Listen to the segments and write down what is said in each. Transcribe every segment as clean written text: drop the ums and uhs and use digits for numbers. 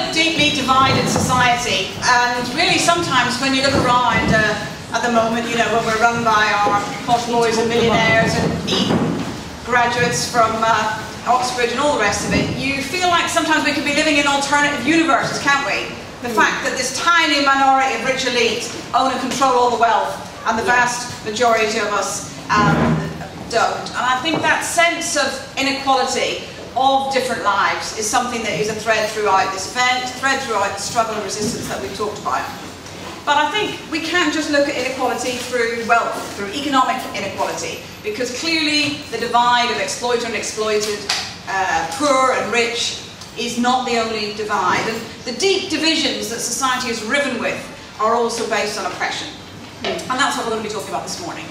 a deeply divided society, and really sometimes when you look around at the moment, you know, when we're run by our posh boys and millionaires and Eton graduates from Oxford and all the rest of it, you feel like sometimes we could be living in alternative universes, can't we? The fact that this tiny minority of rich elite own and control all the wealth, and the vast majority of us don't. And I think that sense of inequality of different lives is something that is a thread throughout this event, thread throughout the struggle and resistance that we've talked about. But I think we can't just look at inequality through wealth, through economic inequality, because clearly the divide of exploiter and exploited, poor and rich, is not the only divide. And the deep divisions that society is riven with are also based on oppression. And that's what we're going to be talking about this morning.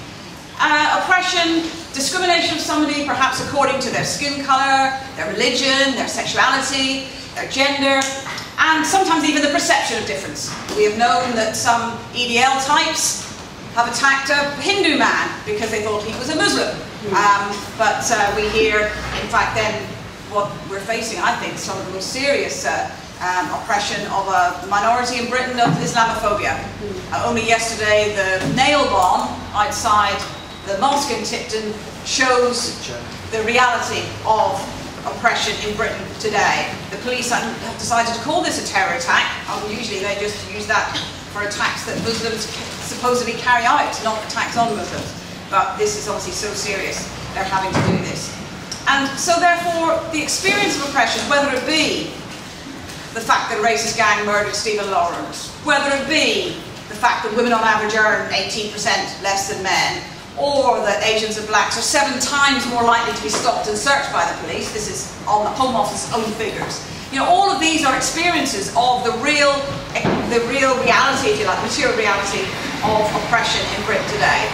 Oppression, discrimination of somebody perhaps according to their skin colour, their religion, their sexuality, their gender, and sometimes even the perception of difference. We have known that some EDL types have attacked a Hindu man because they thought he was a Muslim. But we hear, in fact, then what we're facing, I think, some of the most serious oppression of a minority in Britain of Islamophobia. Only yesterday, the nail bomb outside the mosque in Tipton shows the reality of oppression in Britain today. The police have decided to call this a terror attack. Usually they just use that for attacks that Muslims supposedly carry out, not attacks on Muslims. But this is obviously so serious, they're having to do this. And so therefore, the experience of oppression, whether it be the fact that a racist gang murdered Stephen Lawrence, whether it be the fact that women on average earn 18% less than men, or that Asians and blacks are 7 times more likely to be stopped and searched by the police. This is on the Home Office's own figures. You know, all of these are experiences of the real reality, if you like, material reality of oppression in Britain today.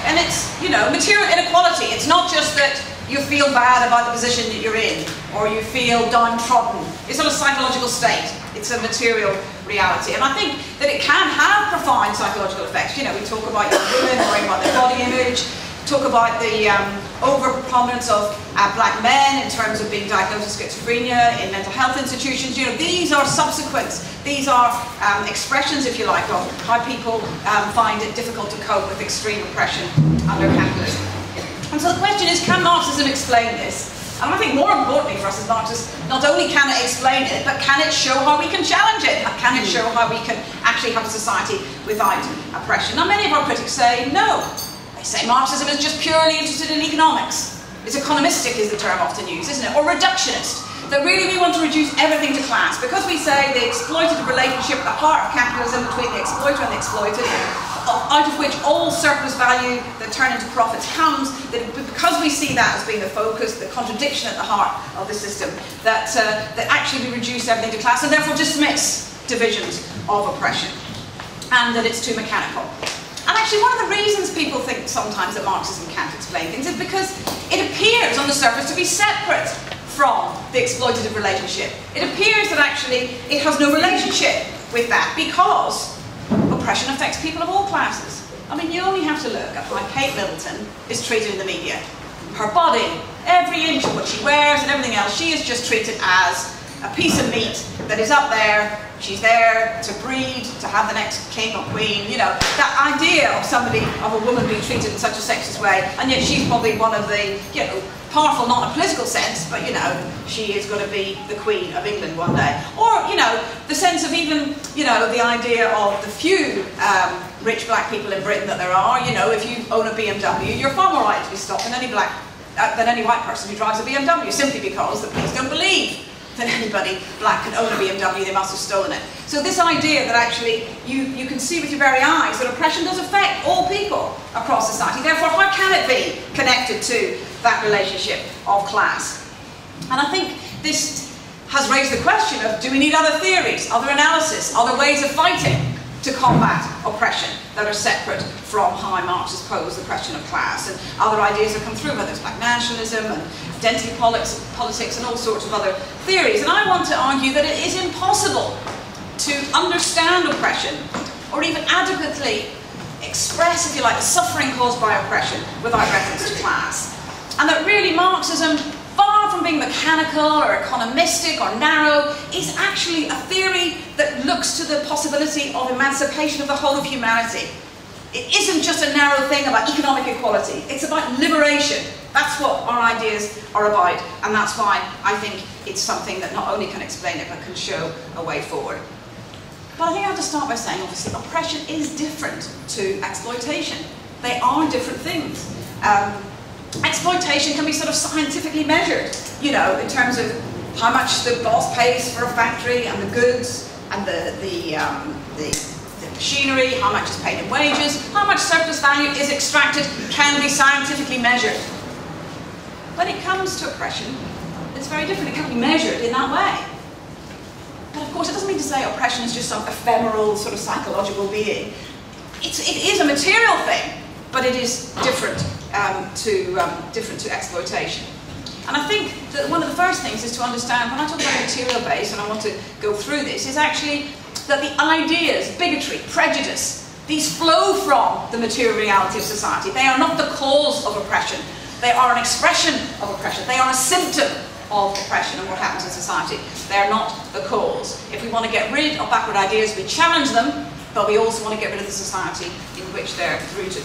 And it's, you know, material inequality. It's not just that you feel bad about the position that you're in, or you feel downtrodden. It's not a psychological state. It's a material reality. And I think that it can have profound psychological effects. You know, we talk about young women worrying about their body image, talk about the over-preponderance of black men in terms of being diagnosed with schizophrenia in mental health institutions. You know, these are subsequents. These are expressions, if you like, of how people find it difficult to cope with extreme oppression under capitalism. And so the question is, can Marxism explain this? And I think more importantly for us as Marxists, not only can it explain it, but can it show how we can challenge it? Can it show how we can actually have a society without oppression? Now, many of our critics say no. They say Marxism is just purely interested in economics. It's economistic is the term often used, isn't it? Or reductionist. That really we want to reduce everything to class. Because we say the exploitative relationship at the heart of capitalism between the exploiter and the exploited, out of which all surplus value that turn into profits comes, that because we see that as being the focus, the contradiction at the heart of the system, that actually we reduce everything to class and therefore dismiss divisions of oppression, and that it's too mechanical. And actually one of the reasons people think sometimes that Marxism can't explain things is because it appears on the surface to be separate from the exploitative relationship. It appears that actually it has no relationship with that because oppression affects people of all classes. I mean, you only have to look at how Kate Middleton is treated in the media. Her body, every inch of what she wears and everything else, she is just treated as a piece of meat that is up there. She's there to breed, to have the next king or queen. You know, that idea of somebody, of a woman being treated in such a sexist way, and yet she's probably one of the, you know, powerful, not in a political sense, but, you know, she is going to be the Queen of England one day. Or, you know, the sense of even, you know, the idea of the few rich black people in Britain that there are. You know, if you own a BMW, you're far more likely to be stopped than any white person who drives a BMW, simply because the police don't believe that anybody black can own a BMW, they must have stolen it. So this idea that actually you can see with your very eyes that oppression does affect all people across society. Therefore, how can it be connected to that relationship of class? And I think this has raised the question of, do we need other theories, other analysis, other ways of fighting to combat oppression that are separate from how Marxists pose the question of class? And other ideas have come through, whether it's black nationalism and identity politics and all sorts of other theories. And I want to argue that it is impossible to understand oppression or even adequately express, if you like, the suffering caused by oppression without reference to class. And that really Marxism, far from being mechanical or economistic or narrow, is actually a theory that looks to the possibility of emancipation of the whole of humanity. It isn't just a narrow thing about economic equality. It's about liberation. That's what our ideas are about, and that's why I think it's something that not only can explain it, but can show a way forward. But I think I have to start by saying, obviously, oppression is different to exploitation. They are different things. Exploitation can be sort of scientifically measured, you know, in terms of how much the boss pays for a factory and the goods and the machinery, how much is paid in wages, how much surplus value is extracted, can be scientifically measured. When it comes to oppression, it's very different. It can't be measured in that way. But of course, it doesn't mean to say oppression is just some ephemeral sort of psychological being. It is a material thing, but it is different to exploitation. And I think that one of the first things is to understand, when I talk about material base, and I want to go through this, is actually that the ideas, bigotry, prejudice, these flow from the material reality of society. They are not the cause of oppression. They are an expression of oppression. They are a symptom of oppression and what happens in society. They are not the cause. If we want to get rid of backward ideas, we challenge them, but we also want to get rid of the society in which they're rooted.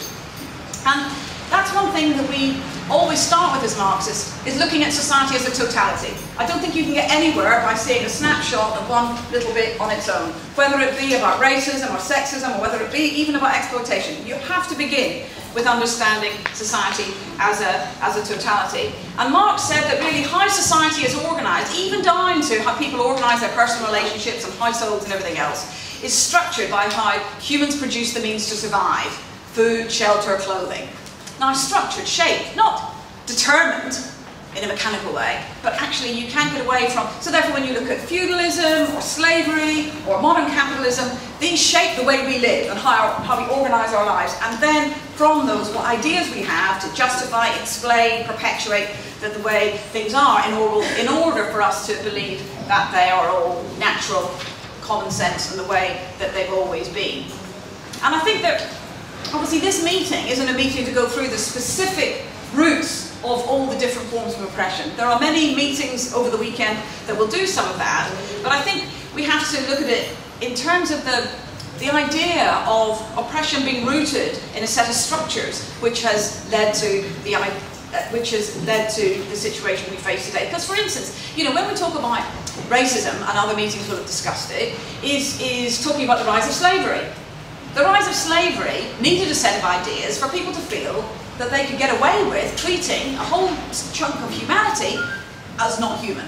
And that's one thing that we always start with as Marxists, is looking at society as a totality. I don't think you can get anywhere by seeing a snapshot of one little bit on its own, whether it be about racism or sexism, or whether it be even about exploitation. You have to begin with understanding society as a totality. And Marx said that really how society is organised, even down to how people organise their personal relationships and households and everything else, is structured by how humans produce the means to survive: food, shelter, clothing. Now, structured, shaped, not determined in a mechanical way, but actually you can get away from. So therefore, when you look at feudalism or slavery or modern capitalism, these shape the way we live and how we organise our lives. And then from those, what ideas we have to justify, explain, perpetuate the way things are in order for us to believe that they are all natural, common sense, and the way that they've always been. And I think that obviously this meeting isn't a meeting to go through the specific roots of all the different forms of oppression. There are many meetings over the weekend that will do some of that, but I think we have to look at it in terms of the idea of oppression being rooted in a set of structures which has led to the situation we face today. Because, for instance, you know, when we talk about racism, and other meetings will have discussed it, is talking about the rise of slavery. The rise of slavery needed a set of ideas for people to feel that they could get away with treating a whole chunk of humanity as not human.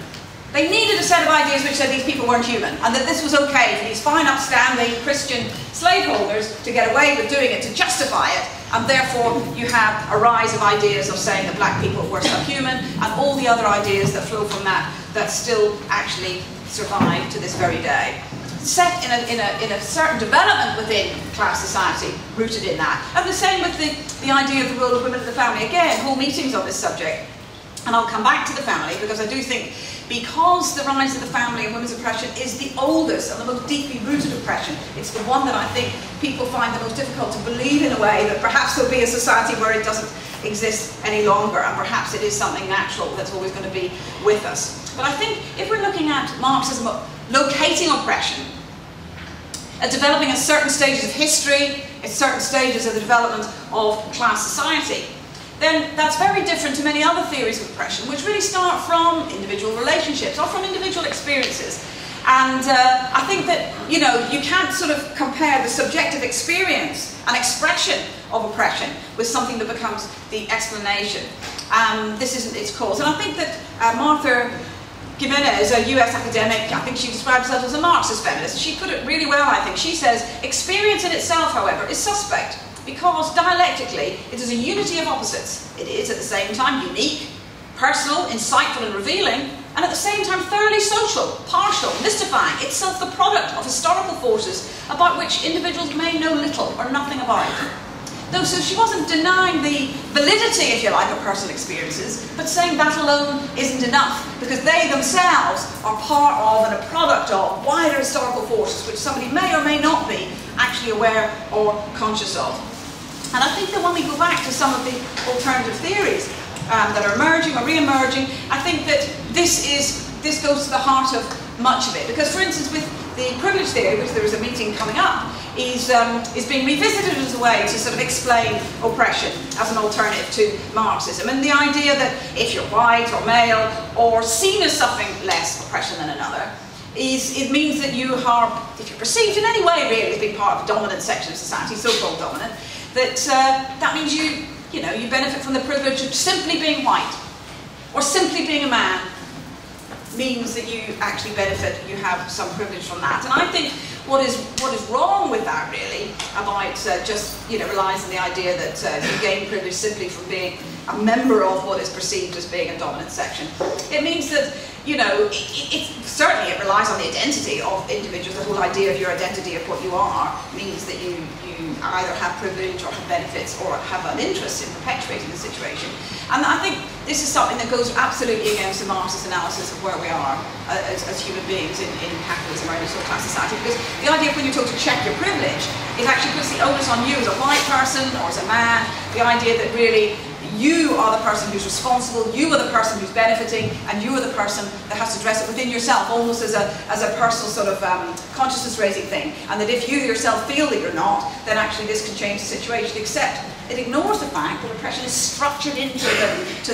They needed a set of ideas which said these people weren't human, and that this was okay for these fine, upstanding Christian slaveholders to get away with doing it, to justify it, and therefore you have a rise of ideas of saying that black people were subhuman, and all the other ideas that flow from that still actually survive to this very day. Set in a certain development within class society, rooted in that. And the same with the idea of the role of women in the family. Again, whole meetings on this subject. And I'll come back to the family, because I do think, because the rise of the family and women's oppression is the oldest and the most deeply rooted oppression, it's the one that I think people find the most difficult to believe in a way that perhaps there'll be a society where it doesn't exist any longer, and perhaps it is something natural that's always going to be with us. But I think if we're looking at Marxism locating oppression, developing at certain stages of history, at certain stages of the development of class society, then that's very different to many other theories of oppression, which really start from individual relationships or from individual experiences. And I think that, you know, you can't sort of compare the subjective experience and expression of oppression with something that becomes the explanation. This isn't its cause. And I think that Martha Gimenez, a US academic, I think she describes herself as a Marxist feminist. She put it really well, I think. She says, experience in itself, however, is suspect, because dialectically it is a unity of opposites. It is at the same time unique, personal, insightful and revealing, and at the same time thoroughly social, partial, mystifying, itself the product of historical forces about which individuals may know little or nothing about. Though, so she wasn't denying the validity, if you like, of personal experiences, but saying that alone isn't enough, because they themselves are part of and a product of wider historical forces which somebody may or may not be actually aware or conscious of. And I think that when we go back to some of the alternative theories that are emerging or re-emerging. I think that this goes to the heart of much of it. Because, for instance, with the privilege theory, which there is a meeting coming up, is being revisited as a way to sort of explain oppression as an alternative to Marxism. And the idea that if you're white or male or seen as something less oppression than another, it means that you are, if you're perceived in any way really as being part of a dominant section of society, so-called dominant, that means you benefit from the privilege of simply being white or simply being a man. Means that you actually benefit, you have some privilege from that. And I think what is wrong with that really, about just relies on the idea that you gain privilege simply from being a member of what is perceived as being a dominant section. It means that certainly it relies on the identity of individuals. The whole idea of your identity of what you are means that you either have privilege or have benefits or have an interest in perpetuating the situation. And I think this is something that goes absolutely against the Marxist analysis of where we are as human beings in capitalism or any sort of class society. Because the idea of when you're told to check your privilege, it actually puts the onus on you as a white person or as a man. The idea that really you are the person who's responsible, you are the person who's benefiting, and you are the person that has to dress it within yourself, almost as a personal sort of consciousness-raising thing. And that if you yourself feel that you're not, then actually this can change the situation, except it ignores the fact that oppression is structured into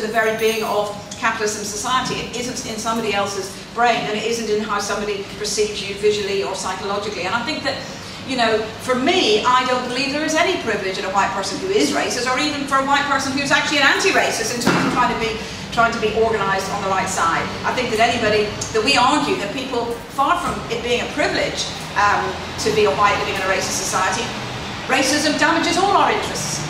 the very being of capitalism society. It isn't in somebody else's brain, and it isn't in how somebody perceives you visually or psychologically. And I think that, for me, I don't believe there is any privilege in a white person who is racist, or even for a white person who's actually an anti-racist in terms of trying to be organised on the right side. I think that we argue that people, far from it being a privilege to be a white living in a racist society, racism damages all our interests.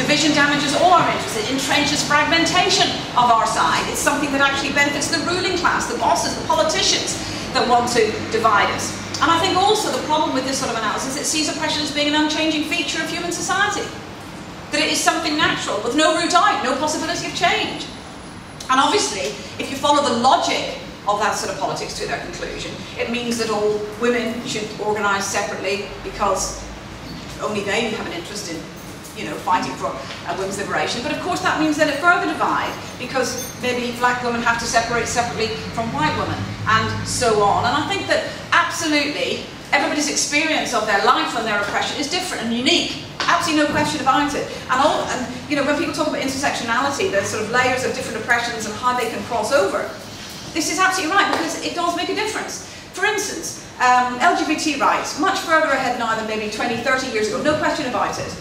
Division damages all our interests. It entrenches fragmentation of our side. It's something that actually benefits the ruling class, the bosses, the politicians that want to divide us. And I think also the problem with this sort of analysis, it sees oppression as being an unchanging feature of human society. That it is something natural, with no root out, no possibility of change. And obviously, if you follow the logic of that sort of politics to their conclusion, it means that all women should organise separately because only they have an interest in fighting for women's liberation. But of course that means that it further divides, because maybe black women have to separate separately from white women, and so on. And I think that absolutely everybody's experience of their life and their oppression is different and unique. Absolutely no question about it. And when people talk about intersectionality, there's sort of layers of different oppressions and how they can cross over. This is absolutely right, because it does make a difference. For instance, LGBT rights, much further ahead now than maybe 20, 30 years ago, no question about it.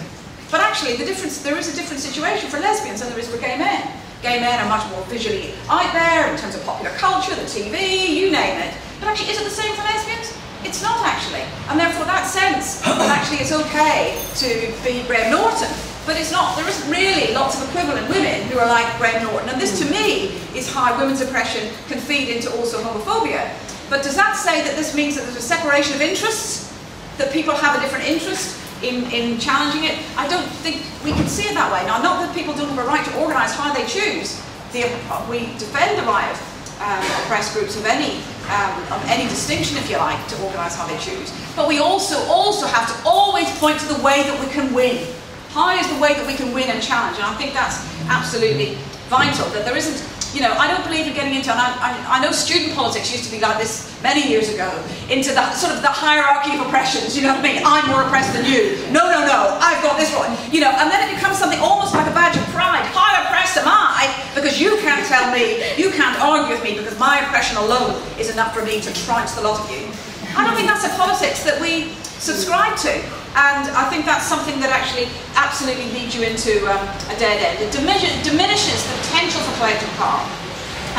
But actually, there is a different situation for lesbians than there is for gay men. Gay men are much more visually out there in terms of popular culture, the TV, you name it. But actually, is it the same for lesbians? It's not actually. And therefore, that sense that actually it's okay to be Graham Norton, but it's not. There isn't really lots of equivalent women who are like Graham Norton. And this, to me, is how women's oppression can feed into also homophobia. But does that say that this means that there's a separation of interests? That people have a different interest in challenging it? I don't think we can see it that way. Now, not that people don't have a right to organise how they choose. We defend the right of oppressed groups of any distinction, if you like, to organise how they choose. But we also have to always point to the way that we can win. How is the way that we can win and challenge? And I think that's absolutely vital, that there isn't, I don't believe in getting into, and I know student politics used to be like this many years ago, into the sort of the hierarchy of oppressions, you know what I mean? I'm more oppressed than you. No, I've got this right. And then it becomes something almost like a badge of pride. How oppressed am I? Because you can't tell me, you can't argue with me, because my oppression alone is enough for me to trounce the lot of you. I don't think that's a politics that we subscribe to. And I think that's something that actually absolutely leads you into a dead end. It diminishes the potential for collective power.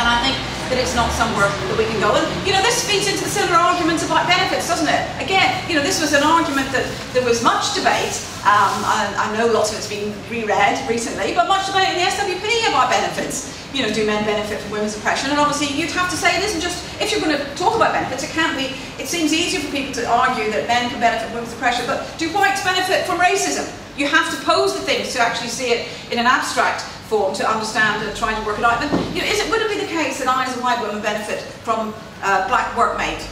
And I think that it's not somewhere that we can go. And, this feeds into the similar arguments about benefits, doesn't it? Again, this was an argument that there was much debate. I know lots of it's been reread recently, but much debate in the SWP about benefits. Do men benefit from women's oppression? And obviously you'd have to say it isn't just, if you're going to talk about benefits, it seems easier for people to argue that men can benefit from women's oppression, but do whites benefit from racism? You have to pose the things to actually see it in an abstract form, to understand and try to work it out. And would it be the case that I as a white woman benefit from a black workmate,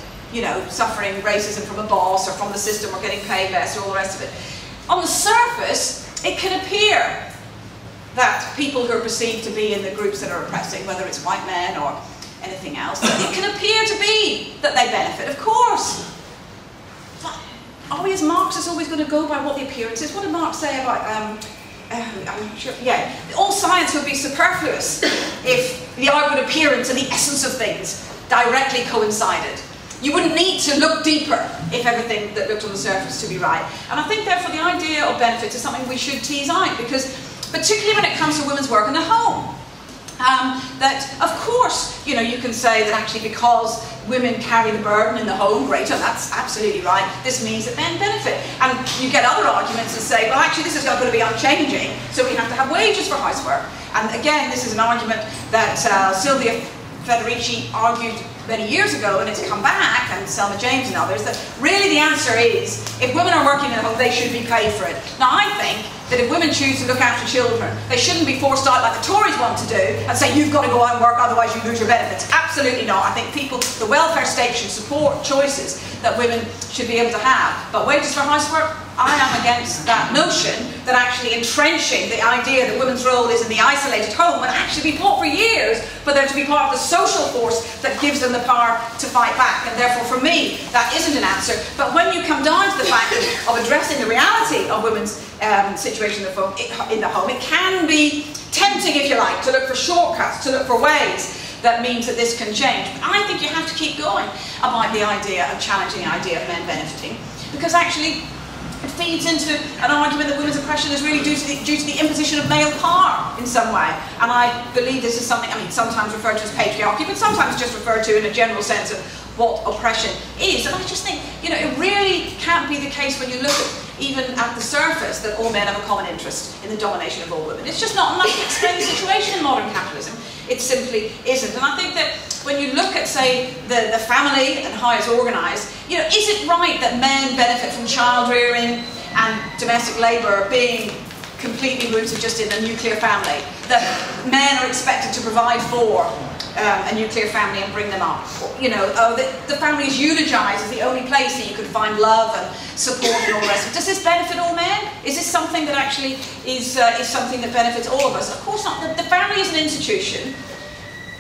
suffering racism from a boss or from the system or getting paid less or all the rest of it? On the surface, it can appear that people who are perceived to be in the groups that are oppressing, whether it's white men or anything else, it can appear to be that they benefit, of course. But are we as Marxists always going to go by what the appearance is? What did Marx say about, I'm sure, yeah, all science would be superfluous if the outward appearance and the essence of things directly coincided. You wouldn't need to look deeper if everything that looked on the surface to be right. And I think therefore the idea of benefits is something we should tease out, because particularly when it comes to women's work in the home, that of course, you know, you can say that actually because women carry the burden in the home, greater, that's absolutely right, this means that men benefit. And you get other arguments that say, well actually this is not going to be unchanging, so we have to have wages for housework. And again, this is an argument that Sylvia Federici argued many years ago, and it's come back, and Selma James and others, that really the answer is, if women are working in the home, they should be paid for it. Now I think that if women choose to look after children, they shouldn't be forced out like the Tories want to do, and say you've got to go out and work, otherwise you lose your benefits. Absolutely not. I think people, the welfare state should support choices that women should be able to have. But wages for housework, I am against that notion, that actually entrenching the idea that women's role is in the isolated home, and actually we fought for years for them to be part of the social force that gives them the power to fight back. And therefore for me, that isn't an answer. But when you come down to the fact of addressing the reality of women's situation in the home, it can be tempting, if you like, to look for shortcuts, to look for ways that means that this can change. But I think you have to keep going about the idea of challenging the idea of men benefiting, because actually it feeds into an argument that women's oppression is really due to the imposition of male power in some way. And I believe this is something, I mean, sometimes referred to as patriarchy, but sometimes just referred to in a general sense of what oppression is. And I just think, you know, it really can't be the case when you look at, even at the surface, that all men have a common interest in the domination of all women. It's just not enough to explain the situation in modern capitalism. It simply isn't. And I think that when you look at, say, the family and how it's organised, you know, is it right that men benefit from child rearing and domestic labour being completely rooted just in a nuclear family? That men are expected to provide for a nuclear family and bring them up? You know, the family is eulogised as the only place that you could find love and support and all the rest of it. Does this benefit all men? Is this something that actually is something that benefits all of us? Of course not. The family is an institution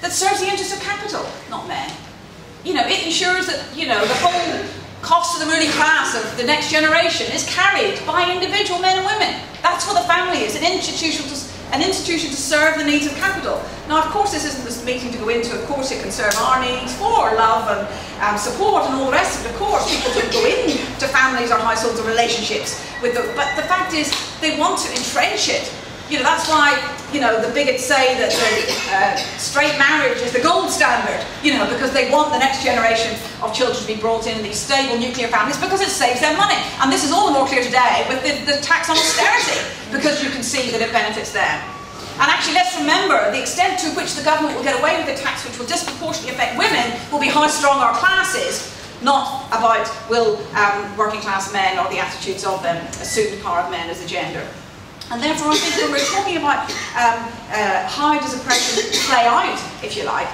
that serves the interests of capital, not men. You know, it ensures that, you know, the whole cost of the ruling class of the next generation is carried by individual men and women. That's what the family is, an institution to serve the needs of capital. Now, of course, this isn't this meeting to go into. Of course, it can serve our needs for love and support and all the rest of it. Of course, people don't go into families or households or relationships with them. But the fact is, they want to entrench it. You know, that's why, you know, the bigots say that straight marriage is the gold standard, you know, because they want the next generation of children to be brought in these stable nuclear families, because it saves them money. And this is all the more clear today with the tax on austerity, because you can see that it benefits them. And actually, let's remember, the extent to which the government will get away with a tax which will disproportionately affect women will be how strong our class is, not about will working class men or the attitudes of them assume the power of men as a gender. And therefore I think when we're talking about how does oppression play out, if you like,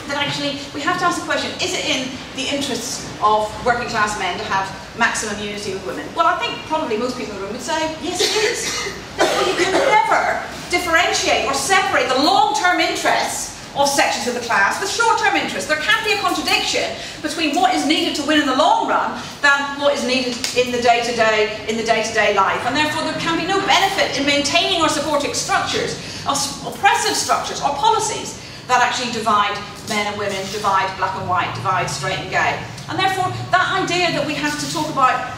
that actually we have to ask the question, is it in the interests of working class men to have maximum unity with women? Well, I think probably most people in the room would say, yes it is. Therefore you can never differentiate or separate the long-term interests of sections of the class with short-term interests. There can't be a contradiction between what is needed to win in the long run than what is needed in the day-to-day life. And therefore there can be no benefit in maintaining or supporting structures, oppressive structures or policies that actually divide men and women, divide black and white, divide straight and gay. And therefore that idea that we have to talk about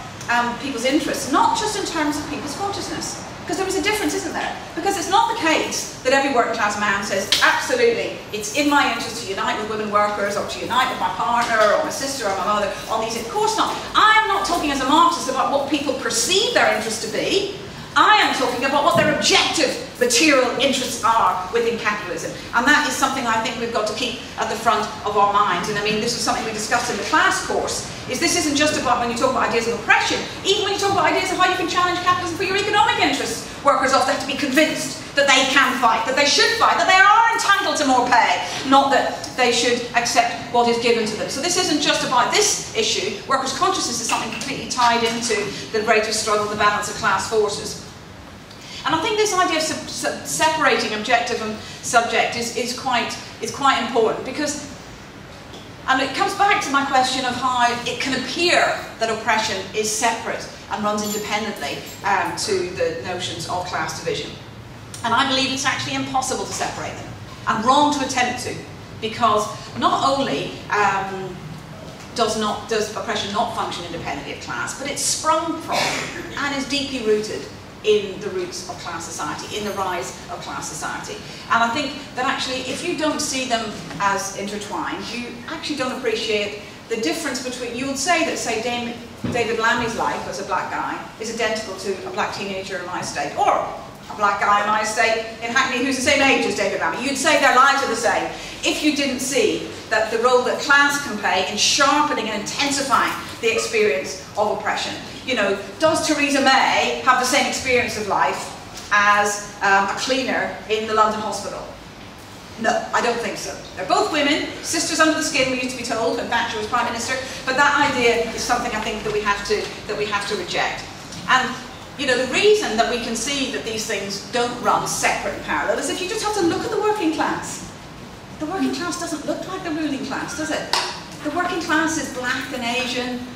people's interests, not just in terms of people's consciousness. Because there is a difference, isn't there? Because it's not the case that every working class man says, absolutely, it's in my interest to unite with women workers, or to unite with my partner, or my sister, or my mother, on these. Of course not. I am not talking as a Marxist about what people perceive their interest to be. I am talking about what their objective material interests are within capitalism. And that is something I think we've got to keep at the front of our minds. And I mean, this is something we discussed in the class course, is this isn't just about when you talk about ideas of oppression, even when you talk about ideas of how you can challenge capitalism for your economic interests. Workers often have to be convinced that they can fight, that they should fight, that they are entitled to more pay, not that they should accept what is given to them. So this isn't just about this issue. Workers' consciousness is something completely tied into the greater struggle, the balance of class forces. And I think this idea of separating objective and subject is quite important, because, and it comes back to my question of how it can appear that oppression is separate and runs independently to the notions of class division. And I believe it's actually impossible to separate them, and wrong to attempt to, because not only does oppression not function independently of class, but it's sprung from and is deeply rooted in the roots of class society, in the rise of class society. And I think that actually, if you don't see them as intertwined, you actually don't appreciate the difference between, you would say that, say, David Lamy's life as a black guy is identical to a black teenager in my estate, or a black guy in my estate in Hackney who's the same age as David Lamy. You'd say their lives are the same if you didn't see that the role that class can play in sharpening and intensifying the experience of oppression. You know, does Theresa May have the same experience of life as a cleaner in the London hospital? No, I don't think so. They're both women, sisters under the skin, we used to be told, when Thatcher was Prime Minister, but that idea is something I think that we have to reject. And you know, the reason that we can see that these things don't run separate and parallel is if you just have to look at the working class. The working class doesn't look like the ruling class, does it? The working class is black and Asian,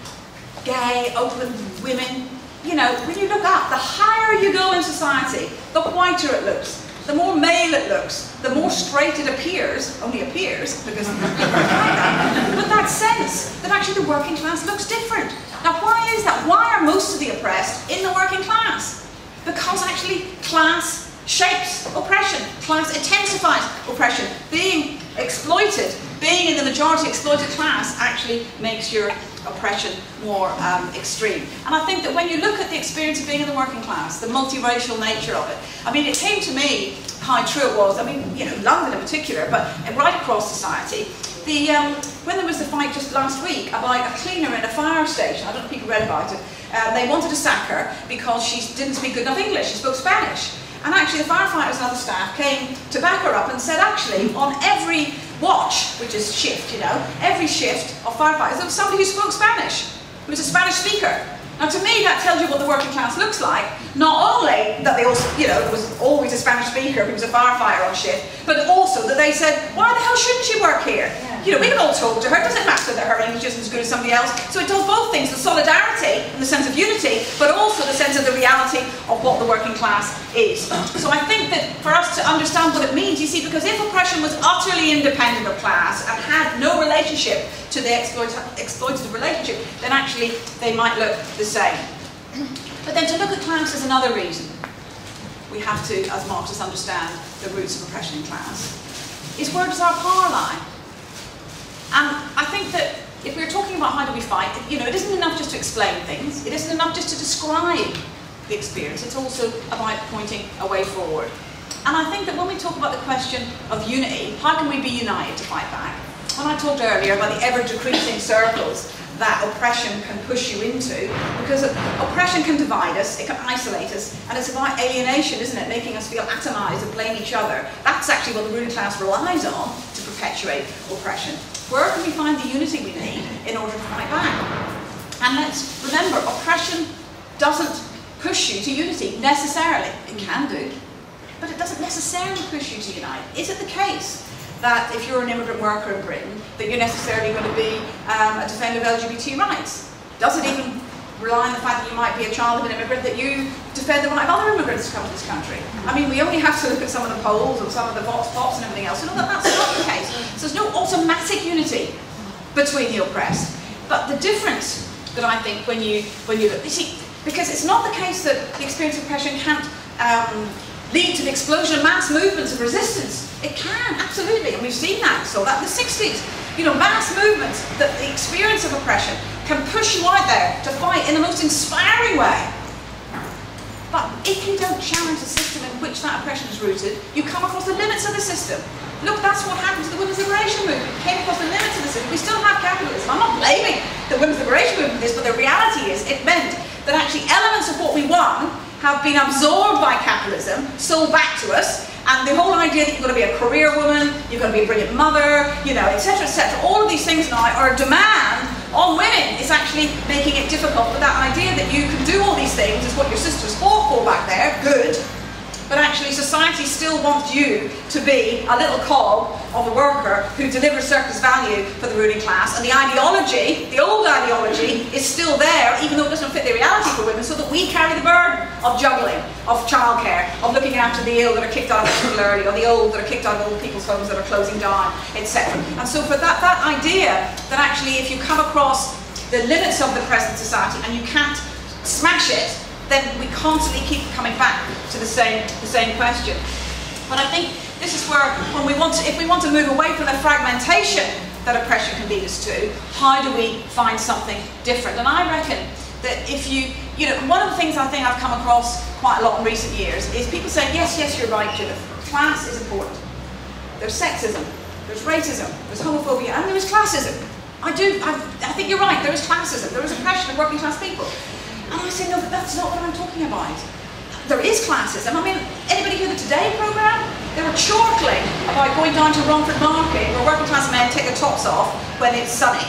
gay, open women. You know, when you look up, the higher you go in society, the whiter it looks, the more male it looks, the more straight it appears, only appears, because people like that. But that sense that actually the working class looks different. Now, why is that? Why are most of the oppressed in the working class? Because actually class shapes oppression, class intensifies oppression. Being exploited, being in the majority exploited class actually makes your oppression more extreme. And I think that when you look at the experience of being in the working class, the multiracial nature of it, I mean, it came to me how true it was. I mean, you know, London in particular, but right across society. When there was the fight just last week about a cleaner in a fire station, I don't know if people read about it, they wanted to sack her because she didn't speak good enough English, she spoke Spanish. And actually the firefighters and other staff came to back her up and said, actually, on every watch, which is shift, you know, every shift of firefighters, there was somebody who spoke Spanish, who was a Spanish speaker. Now to me that tells you what the working class looks like. Not only that they also, you know, there was always a Spanish speaker who was a firefighter on shift, but also that they said, why the hell shouldn't she work here? Yeah. You know, we can all talk to her, it doesn't matter that her English isn't as good as somebody else. So it does both things, the solidarity and the sense of unity, but also the sense of the reality of what the working class is. So I think that for us to understand what it means, you see, because if oppression was utterly independent of class and had no relationship to the exploitative relationship, then actually they might look the same. But then to look at class is another reason we have to, as Marxists, understand the roots of oppression in class, is where does our power lie? And I think that if we're talking about how do we fight, you know, it isn't enough just to explain things, it isn't enough just to describe the experience, it's also about pointing a way forward. And I think that when we talk about the question of unity, how can we be united to fight back? When I talked earlier about the ever-decreasing circles that oppression can push you into, because oppression can divide us, it can isolate us, and it's about alienation, isn't it? Making us feel atomized and blame each other. That's actually what the ruling class relies on to perpetuate oppression. Where can we find the unity we need in order to fight back? And let's remember, oppression doesn't push you to unity necessarily. It can do, but it doesn't necessarily push you to unite. Is it the case that if you're an immigrant worker in Britain, that you're necessarily going to be a defender of LGBT rights? Does it even rely on the fact that you might be a child of an immigrant that you defend the right of other immigrants to come to this country? I mean, we only have to look at some of the polls and some of the vox pops and everything else to know that that's not the case. So there's no automatic unity between the oppressed. But the difference that I think when you look, you see, because it's not the case that the experience of oppression can't lead to the explosion of mass movements of resistance. It can, absolutely, and we've seen that. We saw that in the 60s. You know, mass movements, that the experience of oppression can push you out there to fight in the most inspiring way. But if you don't challenge the system in which that oppression is rooted, you come across the limits of the system. Look, that's what happened to the women's liberation movement. It came across the limits of the system. We still have capitalism. I'm not blaming the women's liberation movement for this, but the reality is it meant that actually elements of what we won have been absorbed by capitalism, sold back to us, and the whole idea that you've got to be a career woman, you've got to be a brilliant mother, you know, etc., etc., all of these things now are a demand on women. It's actually making it difficult, but that idea that you can do all these things is what your sisters fought for back there, good, but actually society still wants you to be a little cog of the worker who delivers surplus value for the ruling class, and the ideology, the old ideology, is still there, even though it doesn't fit the reality for women, so that we carry the burden of juggling, of childcare, of looking after the ill that are kicked out of hospital early, or the old that are kicked out of old people's homes that are closing down, etc. And so for that idea that actually if you come across the limits of the present society and you can't smash it, then we constantly keep coming back to the same question. But I think this is where, when we want to, if we want to move away from the fragmentation that oppression can lead us to, how do we find something different? And I reckon that if you know, one of the things I think I've come across quite a lot in recent years is people saying, yes, you're right, Judith, class is important. There's sexism, there's racism, there's homophobia, and there is classism. I think you're right, there is classism, there is oppression of working class people. And I say, no, that's not what I'm talking about. There is classism. I mean, anybody hear the Today programme? They were chortling about going down to Romford Market where working class men take their tops off when it's sunny.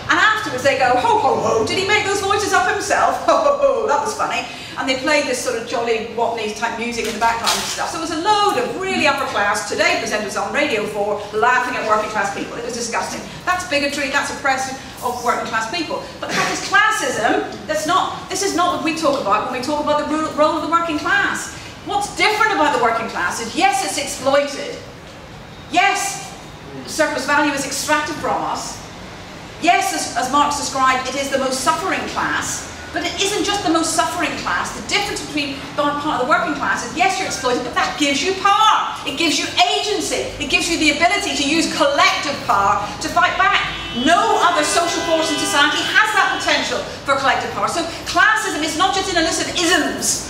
And afterwards they go, ho, ho, ho, did he make those voices up himself? Ho, ho, ho, that was funny. And they played this sort of jolly Watney type music in the background and stuff. So it was a load of really upper class Today presenters on Radio 4 laughing at working class people. It was disgusting. That's bigotry, that's oppression of working class people. But that is classism. This is not what we talk about when we talk about the role of the working class. What's different about the working class is, yes, it's exploited. Yes, surplus value is extracted from us. Yes, as Marx described, it is the most suffering class. But it isn't just the most suffering class. The difference between part of the working class is, yes, you're exploited, but that gives you power. It gives you agency. It gives you the ability to use collective power to fight back. No other social force in society has that potential for collective power. So classism is not just an illicit isms.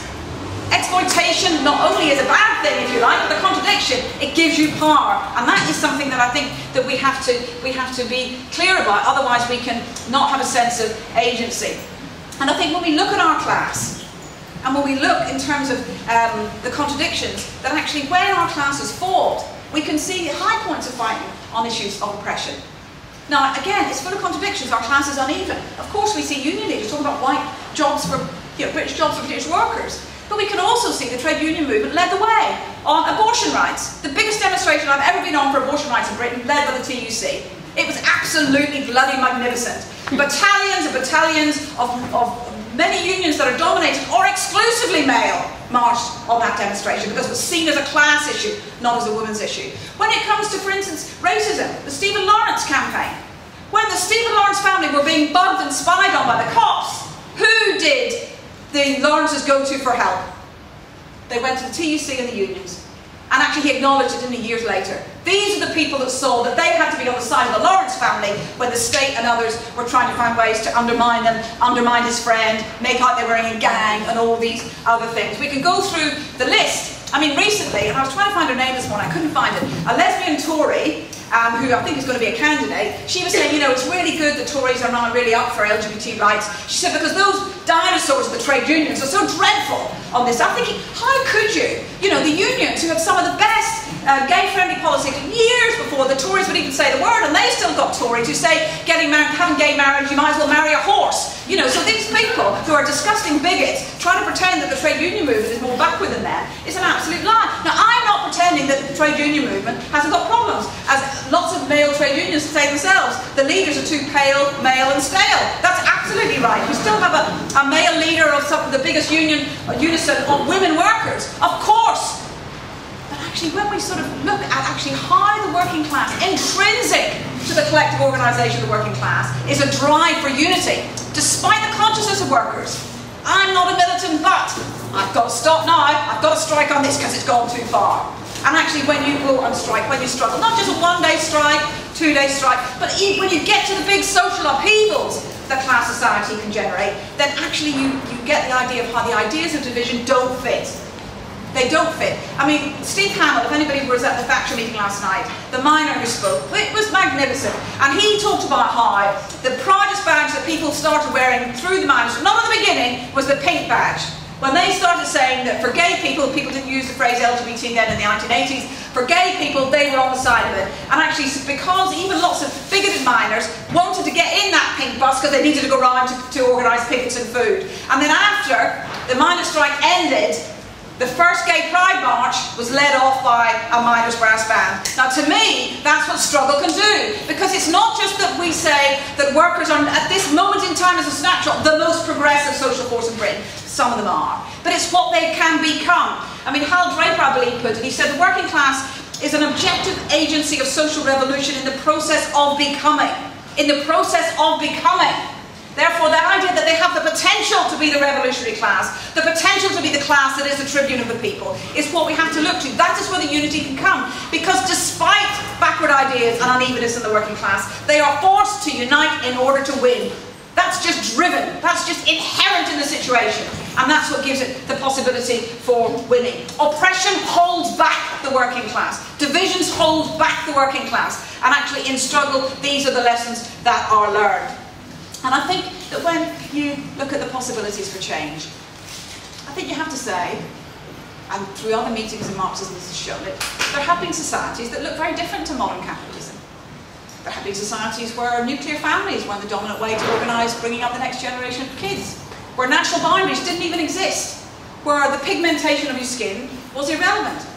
Exploitation not only is a bad thing, if you like, but the contradiction, it gives you power. And that is something that I think that we have to be clear about. Otherwise we can not have a sense of agency. And I think when we look at our class, and when we look in terms of the contradictions, that actually when our class has fought, we can see high points of fighting on issues of oppression. Now, again, it's full of contradictions. Our class is uneven. Of course, we see union leaders talking about white jobs for, British jobs for British workers. But we can also see the trade union movement led the way on abortion rights. The biggest demonstration I've ever been on for abortion rights in Britain, led by the TUC. It was absolutely bloody magnificent. Battalions and battalions of many unions that are dominated or exclusively male marched on that demonstration because it was seen as a class issue, not as a women's issue. When it comes to, for instance, racism, the Stephen Lawrence campaign, when the Stephen Lawrence family were being bugged and spied on by the cops, who did the Lawrences go to for help? They went to the TUC and the unions. And actually he acknowledged it, didn't he, years later. These are the people that saw that they had to be on the side of the Lawrence family when the state and others were trying to find ways to undermine them, undermine his friend, make out they were in a gang and all these other things. We can go through the list. I mean, recently, and I was trying to find her name this morning, I couldn't find it, a lesbian Tory, who I think is going to be a candidate, she was saying, it's really good that Tories are now really up for LGBT rights. She said, because those dinosaurs of the trade unions are so dreadful on this. I'm thinking, how could you? The unions who have some of the best gay-friendly policies years before the Tories would even say the word, and they still got Tories who say, having gay marriage, you might as well marry a horse. So these people who are disgusting bigots try to pretend that the trade union movement is more backward than them. It's an absolute lie. Now, I'm not pretending that the trade union movement hasn't got problems. As lots of male trade unions say themselves, the leaders are too pale, male and stale. That's absolutely right. We still have a male leader of some of the biggest unison of women workers. Of course. But actually, when we sort of look at actually how the working class, intrinsic to the collective organisation of the working class, is a drive for unity, despite the consciousness of workers. I'm not a militant, but I've got to stop now. I've got to strike on this because it's gone too far. And actually, when you go on strike, when you struggle, not just a one-day strike, two-day strike, but when you get to the big social upheavals that class society can generate, then actually you get the idea of how the ideas of division don't fit. They don't fit. I mean, Steve Hamill, if anybody was at the Thatcher meeting last night, the miner who spoke, it was magnificent. And he talked about how the proudest badge that people started wearing through the miners, not at the beginning, was the pink badge. When they started saying that for gay people didn't use the phrase LGBT then in the 1980s, for gay people, they were on the side of it. And actually, because even lots of bigoted miners wanted to get in that pink bus because they needed to go around to organise pickets and food. And then after the miners' strike ended, The first gay pride march was led off by a miners' brass band. Now to me, that's what struggle can do. Because it's not just that we say that workers are, at this moment in time as a snapshot, the most progressive social force in Britain. Some of them are. But it's what they can become. I mean, Hal Draper, I believe, put it. He said the working class is an objective agency of social revolution in the process of becoming. In the process of becoming. Therefore, the idea that they have the potential to be the revolutionary class, the potential to be the class that is the tribune of the people, is what we have to look to. That is where the unity can come. Because despite backward ideas and unevenness in the working class, they are forced to unite in order to win. That's just driven. That's just inherent in the situation. And that's what gives it the possibility for winning. Oppression holds back the working class. Divisions hold back the working class. And actually in struggle, these are the lessons that are learned. And I think that when you look at the possibilities for change, I think you have to say, and through other meetings in Marxism this has shown it, there have been societies that look very different to modern capitalism. There have been societies where nuclear families were the dominant way to organise bringing up the next generation of kids, where national boundaries didn't even exist, where the pigmentation of your skin was irrelevant.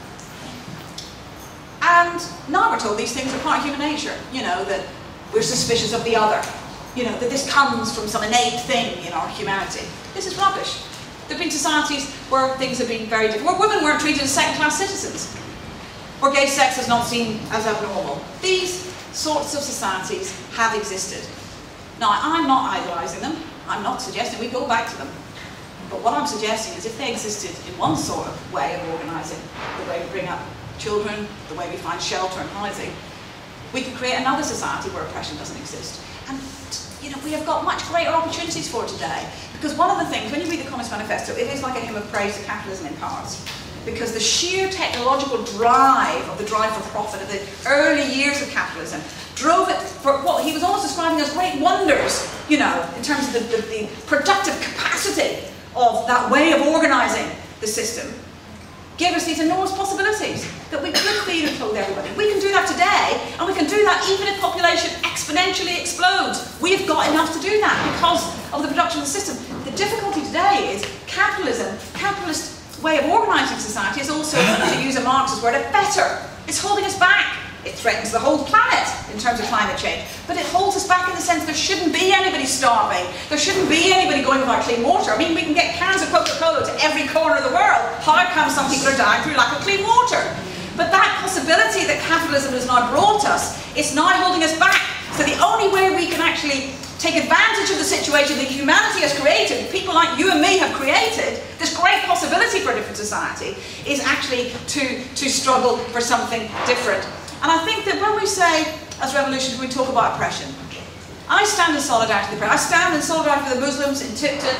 And now we're told these things are part of human nature, you know, that we're suspicious of the other. You know, that this comes from some innate thing in our humanity. This is rubbish. There have been societies where things have been very different, where women weren't treated as second-class citizens, where gay sex is not seen as abnormal. These sorts of societies have existed. Now, I'm not idolising them. I'm not suggesting we go back to them. But what I'm suggesting is if they existed in one sort of way of organising, the way we bring up children, the way we find shelter and housing, we could create another society where oppression doesn't exist. And you know, we have got much greater opportunities for today. Because one of the things, when you read the Communist Manifesto, it is like a hymn of praise to capitalism in parts. Because the sheer technological drive of the drive for profit of the early years of capitalism drove it for what he was almost describing as great wonders, you know, in terms of the productive capacity of that way of organising the system, gave us these enormous possibilities that we could feed and clothe everybody. We can do that today, and we can do that even if population exponentially explodes. We have got enough to do that because of the production of the system. The difficulty today is capitalism, capitalist way of organising society is also, to use a Marxist word, better. It's holding us back. It threatens the whole planet in terms of climate change, but it holds us back in the sense there shouldn't be anybody starving. There shouldn't be anybody going without clean water. I mean, we can get cans of Coca-Cola to every corner of the world. How come some people are dying through lack of clean water? But that possibility that capitalism has now brought us, it's now holding us back. So the only way we can actually take advantage of the situation that humanity has created, people like you and me have created, this great possibility for a different society, is actually to struggle for something different. And I think that when we say, as revolutionaries, we talk about oppression, I stand in solidarity with the oppressed. I stand in solidarity with the Muslims in Tipton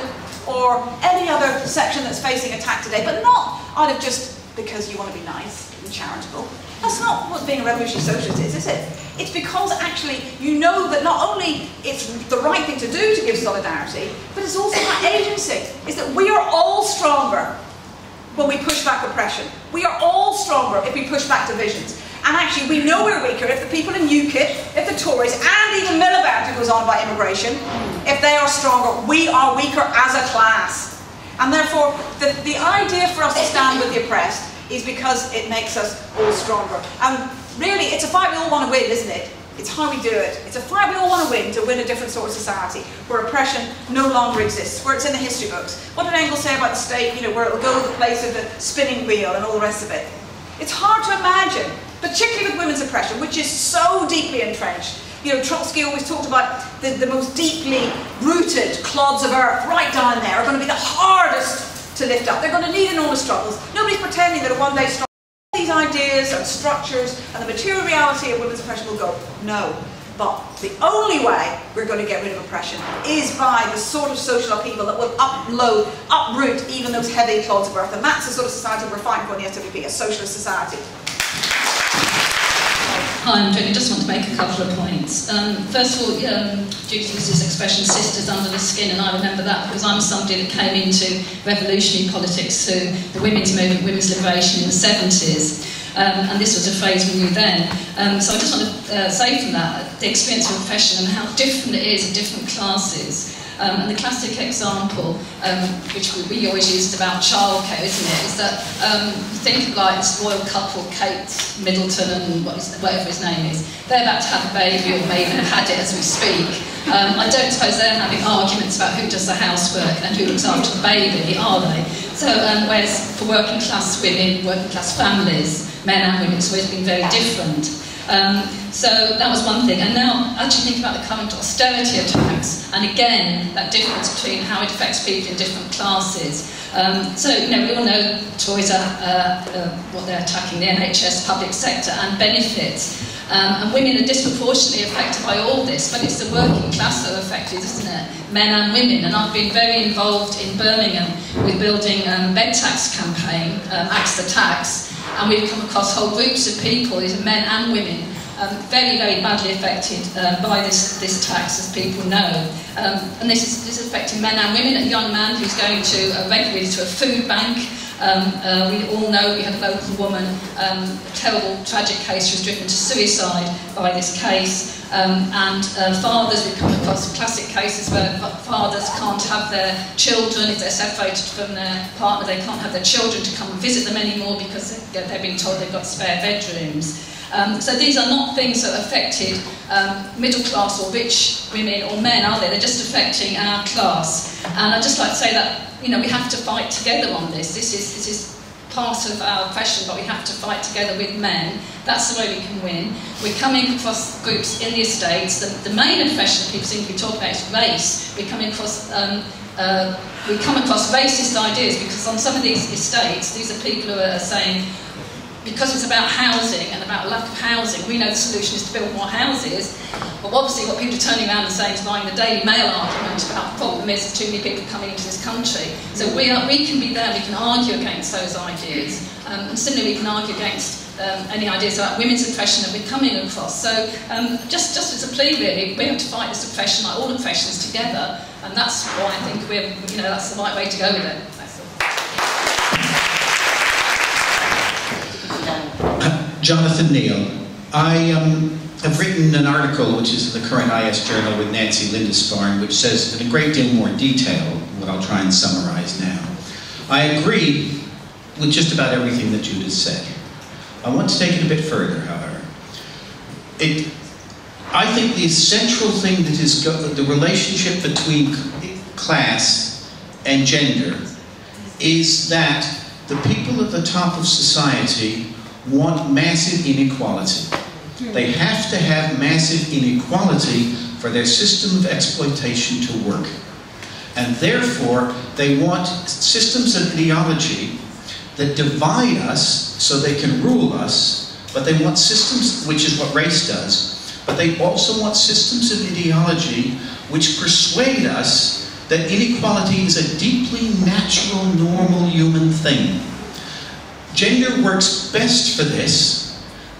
or any other section that's facing attack today, but not out of just because you want to be nice and charitable. That's not what being a revolutionary socialist is it? It's because actually you know that not only it's the right thing to do to give solidarity, but it's also about agency. Is that we are all stronger when we push back oppression. We are all stronger if we push back divisions. And actually, we know we're weaker if the people in UKIP, if the Tories, and even Miliband, who goes on about immigration, if they are stronger, we are weaker as a class. And therefore, the idea for us to stand with the oppressed is because it makes us all stronger. And really, it's a fight we all want to win, isn't it? It's how we do it. It's a fight we all want to win a different sort of society, where oppression no longer exists, where it's in the history books. What did Engels say about the state, you know, where it'll go to the place of the spinning wheel and all the rest of it? It's hard to imagine, particularly with women's oppression, which is so deeply entrenched. You know, Trotsky always talked about the most deeply rooted clods of earth right down there are going to be the hardest to lift up. They're going to need enormous struggles. Nobody's pretending that a one-day struggle, these ideas and structures and the material reality of women's oppression will go. No. But the only way we're going to get rid of oppression is by the sort of social upheaval that will uproot even those heavy clods of earth. And that's the sort of society we're fighting for in the SWP, a socialist society. Hi, I'm Jenny. I just want to make a couple of points. First of all, Judith used this expression, sisters under the skin, and I remember that because I'm somebody that came into revolutionary politics through the women's movement, women's liberation in the 70s. And this was a phrase we knew then. So I just want to say from that, the experience of oppression and how different it is in different classes. And the classic example, which we always use about childcare, isn't it, is that you think of like this royal couple, Kate Middleton and whatever his name is. They're about to have a baby, or may even have had it as we speak. I don't suppose they're having arguments about who does the housework and who looks after the baby, are they? So, whereas for working class women, working class families, men and women, it's always been very different. So that was one thing. And now, actually think about the current austerity attacks, and again, that difference between how it affects people in different classes. So, you know, we all know Tories are what they're attacking, the NHS, public sector, and benefits. And women are disproportionately affected by all this, but it's the working class that are affected, isn't it? Men and women. And I've been very involved in Birmingham with building a bed tax campaign, Axe the Tax, and we've come across whole groups of people, these are men and women, very, very badly affected by this tax, as people know. And this is affecting men and women. A young man who's going to regularly to a food bank. We all know we had a local woman, a terrible, tragic case. She was driven to suicide by this case. And fathers, we've come across classic cases where fathers can't have their children, if they're separated from their partner, they can't have their children to come and visit them anymore because they're being told they've got spare bedrooms. So these are not things that affected middle class or rich women or men, are they? They're just affecting our class. And I'd just like to say that, you know, we have to fight together on this. This is part of our oppression, but we have to fight together with men. That's the way we can win. We're coming across groups in the estates. The main oppression that people seem to be talking about is race. We come across racist ideas, because on some of these estates, these are people who are saying, because it's about housing and about lack of housing, we know the solution is to build more houses. But obviously what people are turning around and saying is buying the Daily Mail argument about the problem is there's too many people coming into this country. So we can be there, we can argue against those ideas. And similarly we can argue against any ideas about women's oppression that we're coming across. So just as a plea really, we have to fight this oppression, like all oppressions, together. And that's why I think that's the right way to go with it. Jonathan Neal, I have written an article which is in the current IS Journal with Nancy Lindisfarne, which says in a great deal more detail what I'll try and summarize now. I agree with just about everything that Judith said. I want to take it a bit further, however. I think the central thing that is the relationship between class and gender is that the people at the top of society want massive inequality. They have to have massive inequality for their system of exploitation to work. And therefore, they want systems of ideology that divide us so they can rule us, but they want systems, which is what race does, but they also want systems of ideology which persuade us that inequality is a deeply natural, normal human thing. Gender works best for this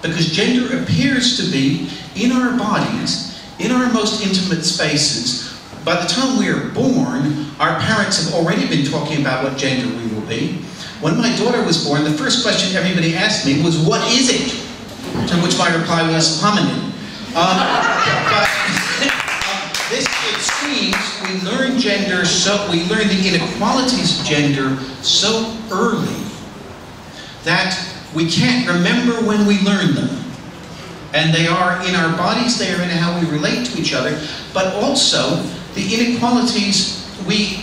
because gender appears to be in our bodies, in our most intimate spaces. By the time we are born, our parents have already been talking about what gender we will be. When my daughter was born, the first question everybody asked me was, what is it? To which my reply was, hominin. It seems we learn gender we learn the inequalities of gender so early that we can't remember when we learn them. And they are in our bodies, they are in how we relate to each other, but also the inequalities we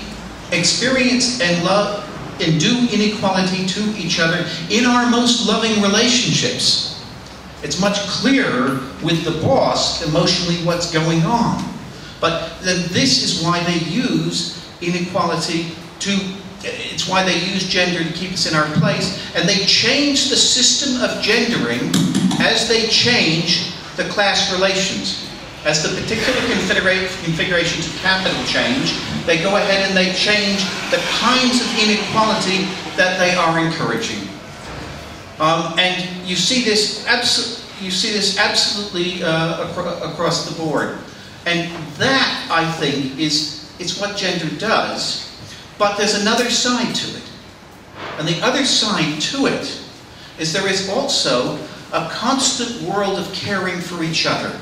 experience and love and do inequality to each other in our most loving relationships. It's much clearer with the boss emotionally what's going on. But then this is why they use inequality it's why they use gender to keep us in our place, and they change the system of gendering as they change the class relations. As the particular configurations of capital change, they go ahead and they change the kinds of inequality that they are encouraging. And you see this absolutely across the board. And that, I think, is what gender does. But there's another side to it. And the other side to it is there is also a constant world of caring for each other.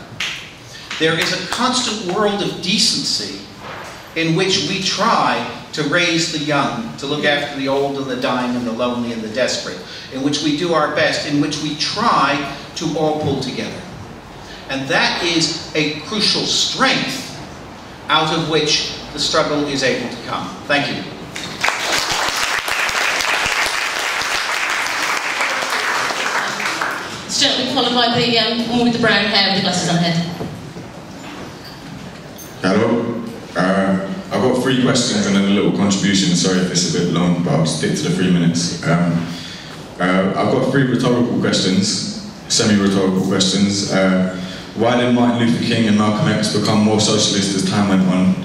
There is a constant world of decency in which we try to raise the young, to look after the old and the dying and the lonely and the desperate, in which we do our best, in which we try to all pull together. And that is a crucial strength out of which the struggle is able to come. Thank you. This gentleman followed by the woman with the brown hair with the glasses on head. Hello. I've got 3 questions and then a little contribution. Sorry if it's a bit long, but I'll stick to the 3 minutes. I've got 3 rhetorical questions, semi-rhetorical questions. Why did Martin Luther King and Malcolm X become more socialist as time went on?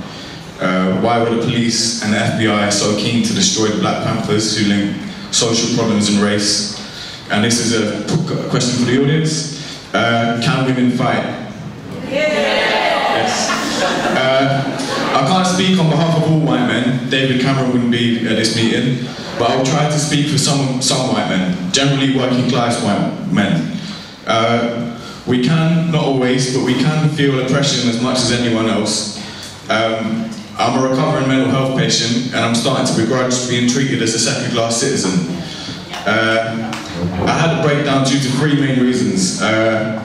Why were the police and the FBI so keen to destroy the Black Panthers who link social problems and race? And this is a question for the audience. Can women fight? Yes. I can't speak on behalf of all white men. David Cameron wouldn't be at this meeting, but I'll try to speak for some white men, generally working class white men. We can, not always, but we can feel oppression as much as anyone else. I'm a recovering mental health patient and I'm starting to begrudge being treated as a second-class citizen. I had a breakdown due to 3 main reasons. My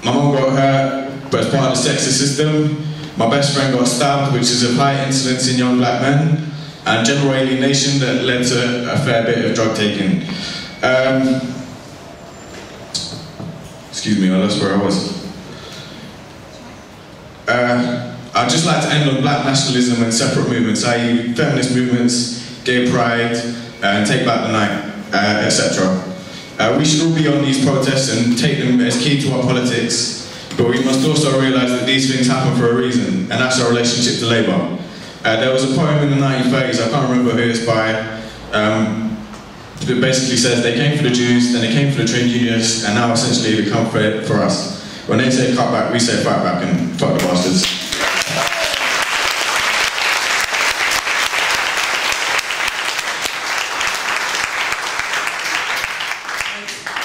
mum got hurt, but as part of the sexist system. My best friend got stabbed, which is of high incidence in young black men, and general alienation that led to a fair bit of drug taking. Excuse me, I lost where I was. I'd just like to end on black nationalism and separate movements, i.e. feminist movements, gay pride, and take back the night, etc. We should all be on these protests and take them as key to our politics, but we must also realise that these things happen for a reason, and that's our relationship to Labour. There was a poem in the 1930s, I can't remember who it's by, that basically says they came for the Jews, then they came for the trade unionists, and now essentially they come for us. When they say cut back, we say fight back, and fuck the bastards.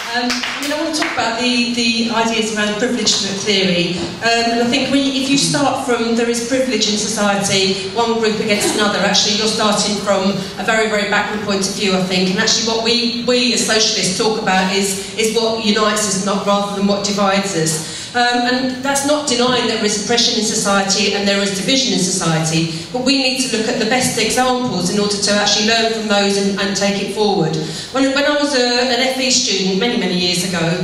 I want to talk about the ideas around privilege theory. And I think if you start from there is privilege in society, one group against another, actually you're starting from a very, very backward point of view, I think. And actually what we as socialists talk about is what unites us rather than what divides us. And that's not denying that there is oppression in society and there is division in society, but we need to look at the best examples in order to actually learn from those and take it forward. When I was an FE student many years ago,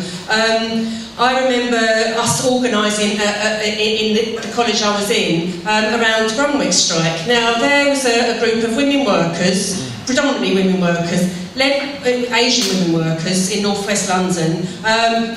I remember us organising in the college I was in around Grunwick strike. Now there was a group of women workers, predominantly women workers, led Asian women workers in northwest London,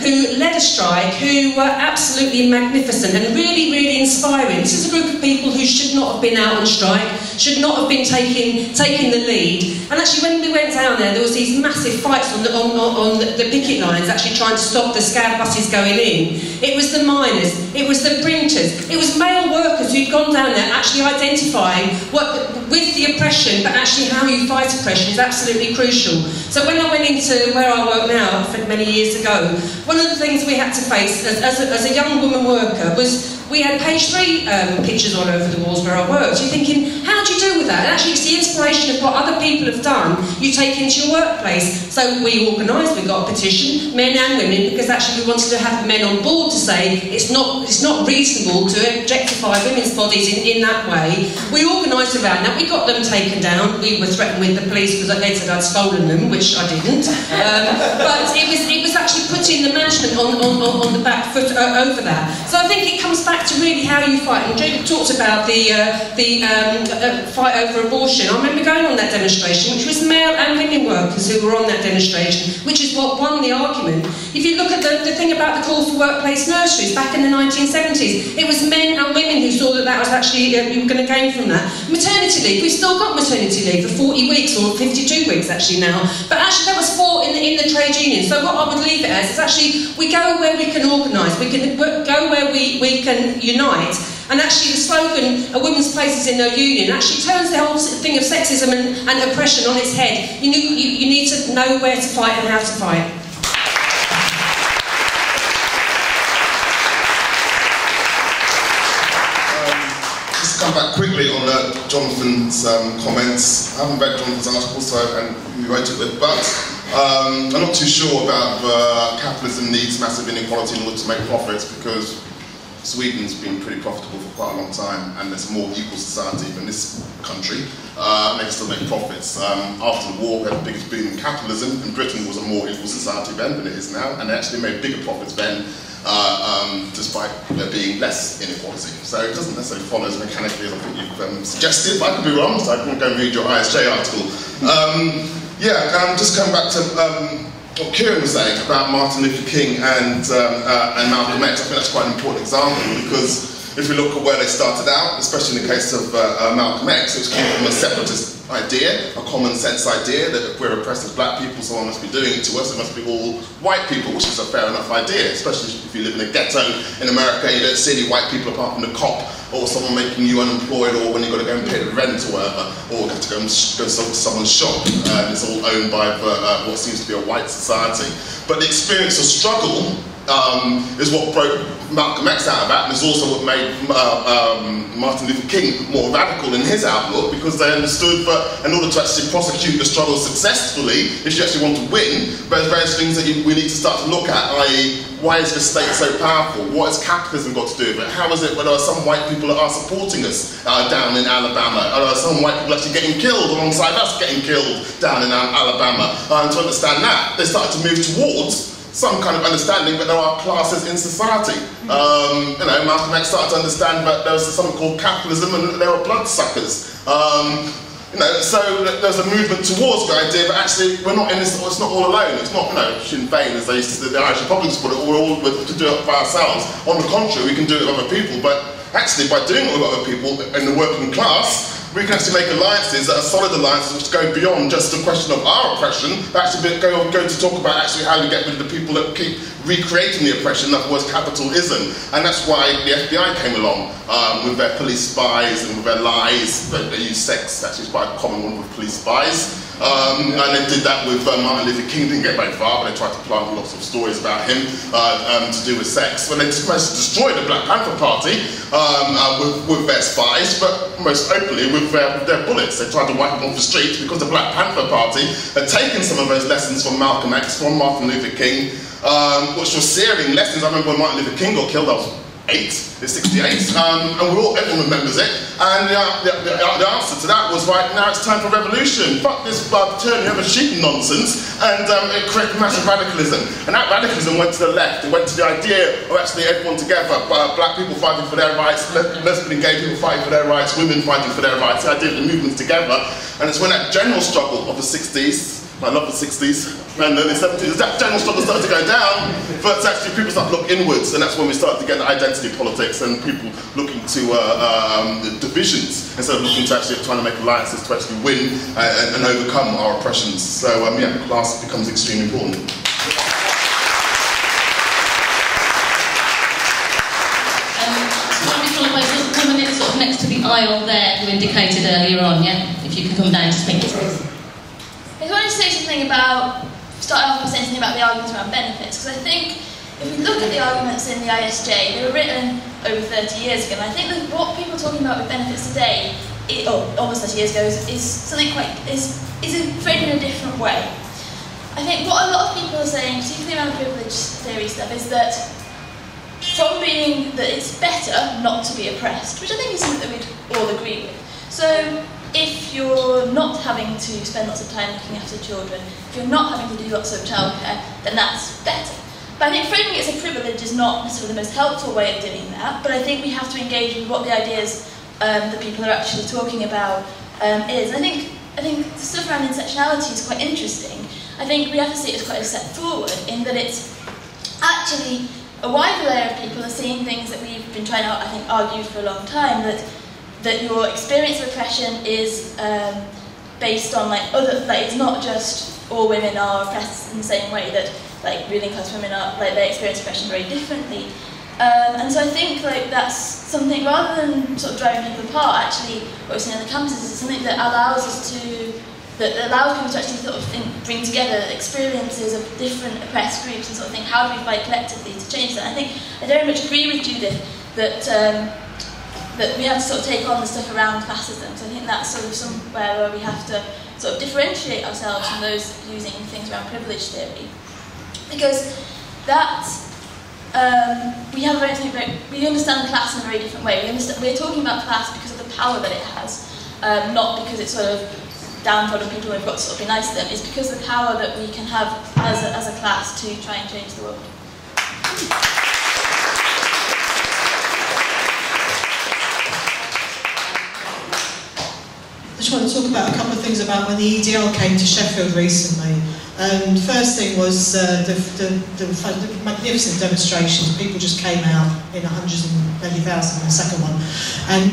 who led a strike, who were absolutely magnificent and really, really inspiring. This is a group of people who should not have been out on strike, should not have been taking the lead. And actually when we went down there was these massive fights on the picket lines, actually trying to stop the scab buses going in. It was the miners, it was the printers, it was male workers who'd gone down there actually identifying with the oppression, but actually how you fight oppression is absolutely crucial. So when I went into where I work now, I think many years ago, one of the things we had to face as a young woman worker was we had page 3 pictures all over the walls where I worked. You're thinking, how do you deal with that? And actually it's the inspiration of what other people have done you take into your workplace. So we organised, we got a petition, men and women, because actually we wanted to have men on board to say it's not reasonable to objectify women's bodies in that way. We organised around that, we got them taken down. We were threatened with the police because they said I'd stolen them, which I didn't. But it was actually putting the management on the back foot over that. So I think it comes back to really how you fight. And Judith talked about the fight over abortion. I remember going on that demonstration, which was male and women workers who were on that demonstration, which is what won the argument. If you look at the thing about the call for workplace nurseries back in the 1970s, it was men and women who saw that was actually, you were going to gain from that. Maternity leave, we've still got maternity leave for 40 weeks, or 52 weeks actually now, but actually that was fought in the trade union. So what I would leave it as is actually, we go where we can organise, we can go where we can unite, and actually the slogan, a woman's place is in no union, actually turns the whole thing of sexism and oppression on its head. You need to know where to fight and how to fight. Just come back quickly on Jonathan's comments. I haven't read Jonathan's article, so and we wrote it with, but I'm not too sure about capitalism needs massive inequality in order to make profits, because Sweden's been pretty profitable for quite a long time, and it's a more equal society than this country, and they can still make profits. After the war, we had the biggest boom in capitalism, and Britain was a more equal society then than it is now, and they actually made bigger profits then, despite there being less inequality. So it doesn't necessarily follow as mechanically as I think you've suggested, but I could be wrong, so I can go and read your ISJ article. Just coming back to what Kieran was saying about Martin Luther King and Malcolm X. I think that's quite an important example, because if we look at where they started out, especially in the case of Malcolm X, it came from a separatist idea, a common sense idea that if we're oppressed as black people, someone must be doing it to us, it must be all white people, which is a fair enough idea, especially if you live in a ghetto in America, you don't see any white people apart from the cop, or someone making you unemployed, or when you've got to go and pay the rent or whatever, or have to go and go to someone's shop, and it's all owned by what seems to be a white society. But the experience of struggle is what broke Malcolm X out of that, and it's also what made Martin Luther King more radical in his outlook, because they understood that in order to actually prosecute the struggle successfully, if you actually want to win, there's various things that we need to start to look at, i.e. why is the state so powerful? What has capitalism got to do with it? How is it when there are some white people that are supporting us down in Alabama? Are there some white people actually getting killed alongside us getting killed down in Alabama? And to understand that, they started to move towards some kind of understanding that there are classes in society. Malcolm X started to understand that there was something called capitalism and there were bloodsuckers. So there's a movement towards the idea that actually we're not in this, it's not all alone. It's not, Sinn Féin, as they used to, the Irish Republicans put it, we're all to do it by ourselves. On the contrary, we can do it with other people, but actually by doing it with other people in the working class, we can actually make alliances that are solid alliances which go beyond just the question of our oppression, but actually go to talk about actually how we get rid of the people that keep recreating the oppression, in other words, capitalism. And that's why the FBI came along with their police spies and with their lies. They use sex, actually, is quite a common one with police spies. And they did that with Martin Luther King, didn't get very far, but they tried to plant lots of stories about him to do with sex. When they managed to destroy the Black Panther Party with their spies, but most openly with their bullets. They tried to wipe them off the streets because the Black Panther Party had taken some of those lessons from Malcolm X, from Martin Luther King, which were searing lessons. I remember when Martin Luther King got killed, I was 8, it's 68, and everyone remembers it, and the answer to that was, right, now it's time for revolution, fuck this turning over sheep nonsense, and it created massive radicalism, and that radicalism went to the left. It went to the idea of actually everyone together, black people fighting for their rights, lesbian and gay people fighting for their rights, women fighting for their rights, the idea of the movements together, and it's when that general struggle of the 60s, I love the 60s and early 70s, that general struggle started to go down, but actually people started to look inwards, and that's when we started to get the identity politics and people looking to the divisions instead of looking to actually trying to make alliances to actually win and overcome our oppressions. So class becomes extremely important. Sort of next to the aisle there, you indicated earlier on, yeah? If you could come down to speak. I wanted to say something about, start off by saying something about the arguments around benefits, because I think if we look at the arguments in the ISJ, they were written over 30 years ago, and I think that what people are talking about with benefits today, almost 30 years ago, is something is framed in a different way. I think what a lot of people are saying, particularly around privilege theory stuff, is that from being that it's better not to be oppressed, which I think is something that we'd all agree with. So if you're not having to spend lots of time looking after children, if you're not having to do lots of childcare, then that's better. But I think framing it as a privilege is not necessarily the most helpful way of doing that, but I think we have to engage with what the ideas that people are actually talking about is. I think the stuff around intersectionality is quite interesting. I think we have to see it as quite a step forward in that it's actually a wider layer of people are seeing things that we've been trying to, I think, argue for a long time, that your experience of oppression is based on it's not just all women are oppressed in the same way, that ruling class women are they experience oppression very differently. And so I think that's something, rather than sort of driving people apart, actually what we're seeing on the campuses is something that allows us to, that allows people to actually sort of bring together experiences of different oppressed groups and sort of think, how do we fight collectively to change that? I think I very much agree with Judith that that we have to sort of take on the stuff around classism. So I think that's sort of somewhere where we have to sort of differentiate ourselves from those using things around privilege theory, because that we understand class in a very different way. We're talking about class because of the power that it has, not because it's sort of downtrodden people who've got to sort of be nice to them. It's because of the power that we can have as a class to try and change the world. I just want to talk about a couple of things about when the EDL came to Sheffield recently. The first thing was the magnificent demonstrations. People just came out in hundreds and maybe thousands in the second one. And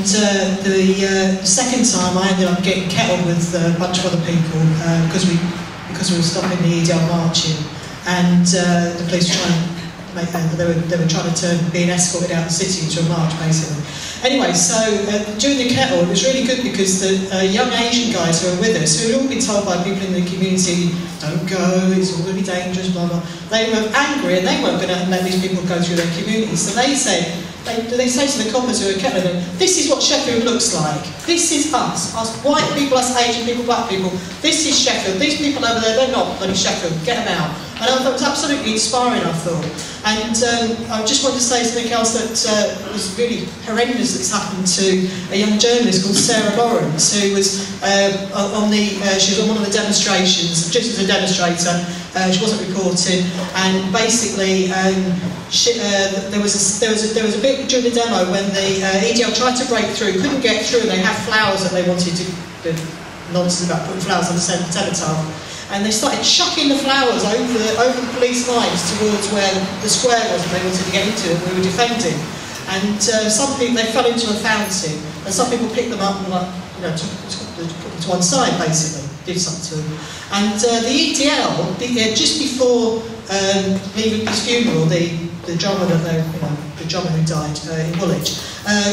the second time I ended up getting kettled with a bunch of other people because we were stopping the EDL marching, and the police were trying to they were trying to being escorted out of the city into a march, basically. Anyway, so during the kettle, it was really good because the young Asian guys who were with us, who had all been told by people in the community, don't go, it's all going to be dangerous, blah, blah, they were angry and they weren't going to let these people go through their community. So they said, they say to the coppers who were kettling them, this is what Sheffield looks like. This is us white people, us Asian people, black people. This is Sheffield. These people over there, they're not bloody Sheffield. Get them out. And I thought it was absolutely inspiring, I thought. And I just wanted to say something else that was really horrendous that's happened to a young journalist called Sarah Lawrence, who was she was on one of the demonstrations, just as a demonstrator. She wasn't reporting, and basically there was a bit during the demo when the EDL tried to break through, couldn't get through, and they had flowers that they wanted to, the nonsense about putting flowers on the cenotaph. And they started chucking the flowers over the police lines towards where the square was that they wanted to get into, and we were defending. And some people, they fell into a fountain, and some people picked them up and took them to one side, basically, did something to them. And the EDL, just before leaving his funeral, the drummer the drummer who died in Woolwich,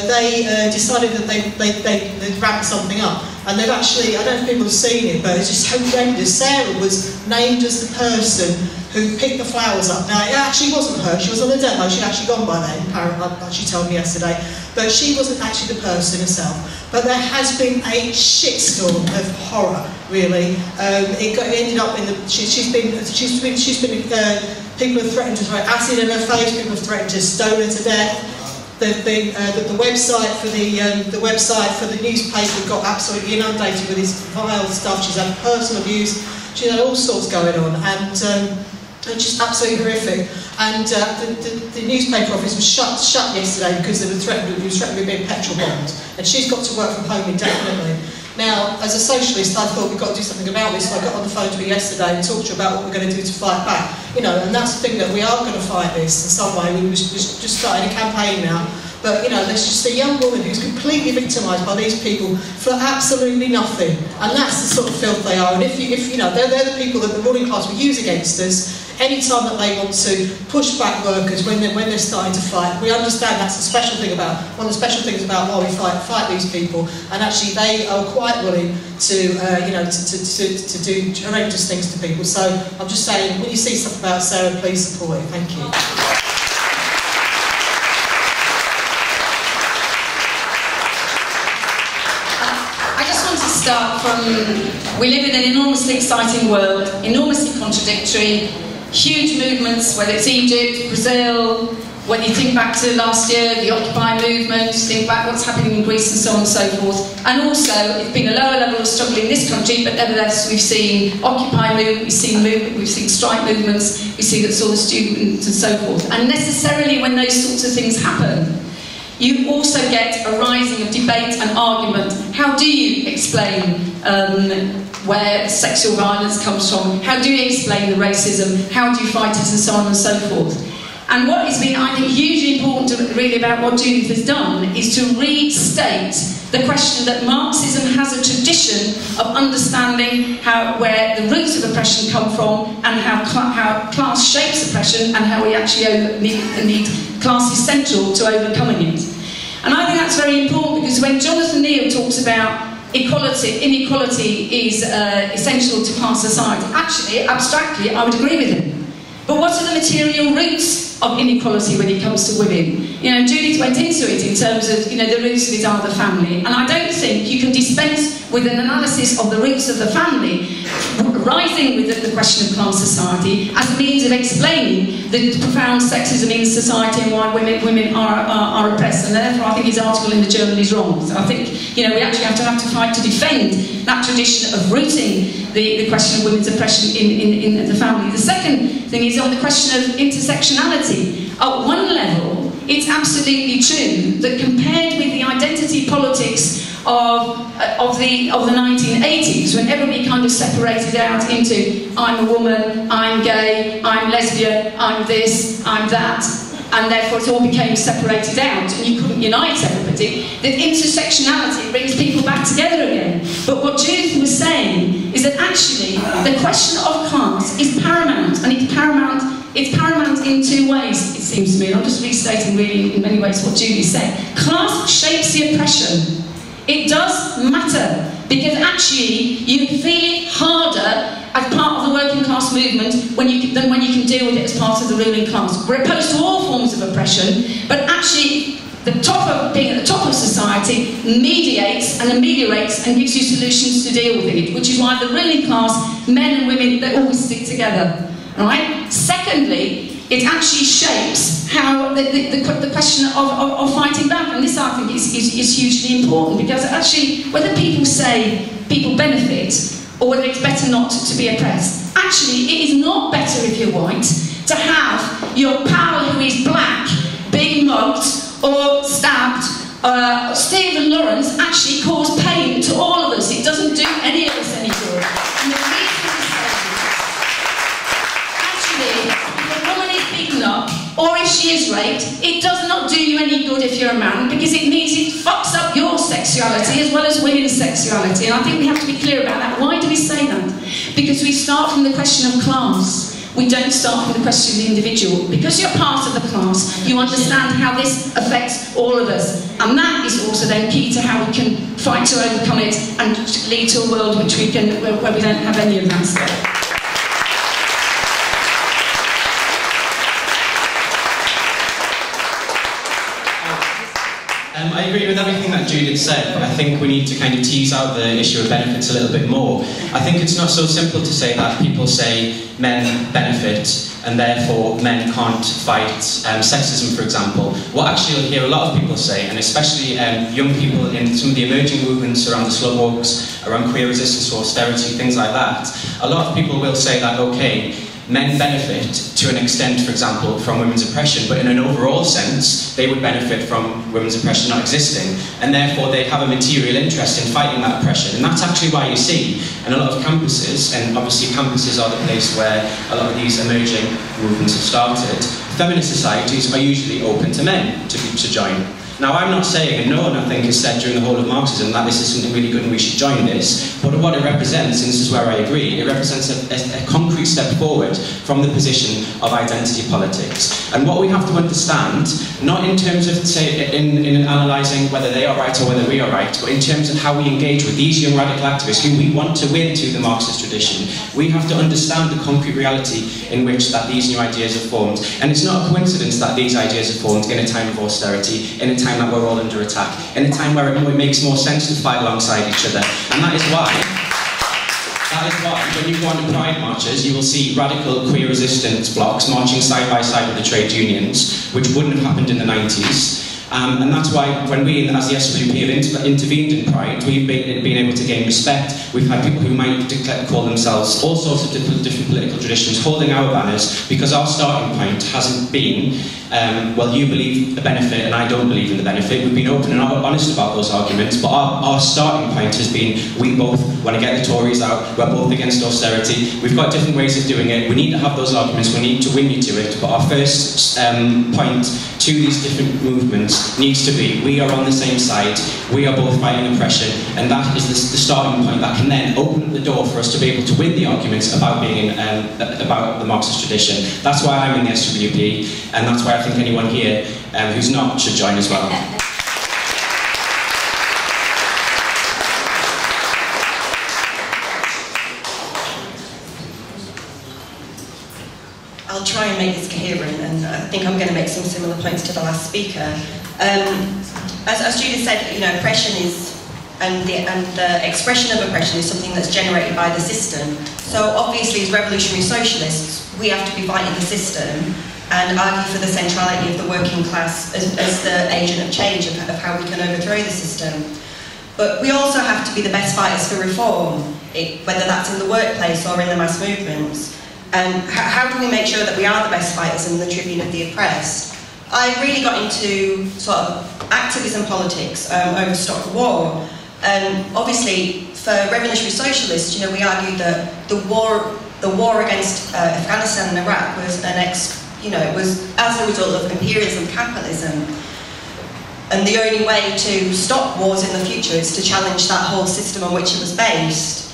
they decided that they'd ramp something up. And they've actually, I don't know if people have seen it, but it's just horrendous. Sarah was named as the person who picked the flowers up. Now, it actually wasn't her. She was on the demo. She'd actually gone by then, apparently, she told me yesterday. But she wasn't actually the person herself. But there has been a shitstorm of horror, really. It ended up in the... people have threatened to throw acid in her face. People have threatened to stone her to death. The website for the newspaper got absolutely inundated with this vile stuff. She's had personal abuse. She's had all sorts going on, and it's just absolutely horrific. And the newspaper office was shut yesterday because they were threatened with being petrol bombed. And she's got to work from home indefinitely. Now, as a socialist, I thought we've got to do something about this, so I got on the phone to her yesterday and talked to her about what we're going to do to fight back. And that's the thing, that we are going to fight this in some way. We just started a campaign now. But, there's just a young woman who's completely victimised by these people for absolutely nothing. And that's the sort of filth they are. And if they're the people that the ruling class will use against us any time that they want to push back workers when they're starting to fight. We understand that's the special thing about, one of the special things about why we fight these people. And actually they are quite willing to, to do horrendous things to people. So I'm just saying, when you see stuff about Sarah, please support it. Thank you. Start from, we live in an enormously exciting world, enormously contradictory, huge movements, whether it's Egypt, Brazil, when you think back to last year, the Occupy movement, think back what's happening in Greece and so on and so forth. And also, it's been a lower level of struggle in this country, but nevertheless we've seen Occupy movement, we've seen strike movements, we see that sort of students and so forth. And necessarily when those sorts of things happen, you also get a rising of debate and argument. How do you explain where sexual violence comes from? How do you explain the racism? How do you fight it, and so on and so forth? And what has been, I think, hugely important really about what Judith has done is to restate the question that Marxism has a tradition of understanding where the roots of oppression come from, and how class shapes oppression, and how we actually need class is central to overcoming it. And I think that's very important, because when Jonathan Neal talks about inequality is essential to class society, actually, abstractly, I would agree with him. But what are the material roots of inequality when it comes to women. You know, Judith went into it in terms of, you know, the roots of it are the family. And I don't think you can dispense with an analysis of the roots of the family, rising with the question of class society as a means of explaining the profound sexism in society and why women are oppressed. And therefore, I think his article in the journal is wrong. So I think, you know, we actually have to fight to defend that tradition of rooting the question of women's oppression in the family. The second thing is on the question of intersectionality. At one level, it's absolutely true that compared with the identity politics of the 1980s, when everybody kind of separated out into I'm a woman, I'm gay, I'm lesbian, I'm this, I'm that, and therefore it all became separated out and you couldn't unite everybody, that intersectionality brings people back together again. But what Judith was saying is that actually the question of class is paramount, and it's paramount in two ways, it seems to me, and I'm just restating really in many ways what Judith said. Class shapes the oppression. It does matter, because actually you feel it harder as part of the working class movement than when you can deal with it as part of the ruling class. We're opposed to all forms of oppression, but actually being at the top of society mediates and ameliorates and gives you solutions to deal with it, which is why the ruling class, men and women, they always stick together. Right? Secondly, it actually shapes how the question of fighting back, and this I think is hugely important, because actually whether people say people benefit or whether it's better not to be oppressed, actually it is not better if you're white to have your pal who is black being mugged or stabbed. Stephen Lawrence actually caused pain to all of us. It doesn't do any of us any good. And the reason I say this, actually, if a woman is beaten up, or if she is raped, it does not do you any good if you're a man, because it means it fucks up your sexuality as well as women's sexuality. And I think we have to be clear about that. Why do we say that? Because we start from the question of class. We don't start from the question of the individual. Because you're part of the class, you understand how this affects all of us. And that is also then key to how we can fight to overcome it and lead to a world where we don't have any of that stuff. I agree with everything that Judith said, but I think we need to kind of tease out the issue of benefits a little bit more. I think it's not so simple to say that people say men benefit and therefore men can't fight sexism, for example. What actually you'll hear a lot of people say, and especially young people in some of the emerging movements around the slow walks, around queer resistance or austerity, things like that, a lot of people will say that, okay, men benefit to an extent, for example, from women's oppression, but in an overall sense, they would benefit from women's oppression not existing, and therefore they have a material interest in fighting that oppression. And that's actually why you see in a lot of campuses, and obviously campuses are the place where a lot of these emerging movements have started, feminist societies are usually open to men to join. Now, I'm not saying, and no one I think has said during the whole of Marxism that this is something really good and we should join this, but what it represents, and this is where I agree, it represents a concrete step forward from the position of identity politics. And what we have to understand, not in terms of, say, in analysing whether they are right or whether we are right, but in terms of how we engage with these young radical activists who we want to win to the Marxist tradition, we have to understand the concrete reality in which that these new ideas are formed. And it's not a coincidence that these ideas are formed in a time of austerity, in a time that we're all under attack, in a time where it makes more sense to fight alongside each other. And that is why when you go on to pride marches, you will see radical queer resistance blocks marching side by side with the trade unions, which wouldn't have happened in the 90s. And that's why when we, as the SWP, have intervened in Pride, we've been able to gain respect. We've had people who might call themselves all sorts of different political traditions holding our banners, because our starting point hasn't been, well, you believe the benefit and I don't believe in the benefit. We've been open and honest about those arguments, but our starting point has been, we both want to get the Tories out, we're both against austerity, we've got different ways of doing it, we need to have those arguments, we need to win you to it, but our first point to these different movements needs to be, we are on the same side, we are both fighting oppression, and that is the starting point that can then open the door for us to be able to win the arguments about being about the Marxist tradition. That's why I'm in the SWP, and that's why I think anyone here who's not should join as well. I'll try and make this coherent, and think I'm going to make some similar points to the last speaker. As Judith said, oppression is, and the expression of oppression is something that's generated by the system. So obviously, as revolutionary socialists, we have to be fighting the system and argue for the centrality of the working class as the agent of change, of how we can overthrow the system. But we also have to be the best fighters for reform, whether that's in the workplace or in the mass movements. And how do we make sure that we are the best fighters and the tribune of the oppressed? I really got into sort of activism politics over Stop the War. Obviously, for revolutionary socialists, we argued that the war against Afghanistan and Iraq was was as a result of imperialism, capitalism. And the only way to stop wars in the future is to challenge that whole system on which it was based.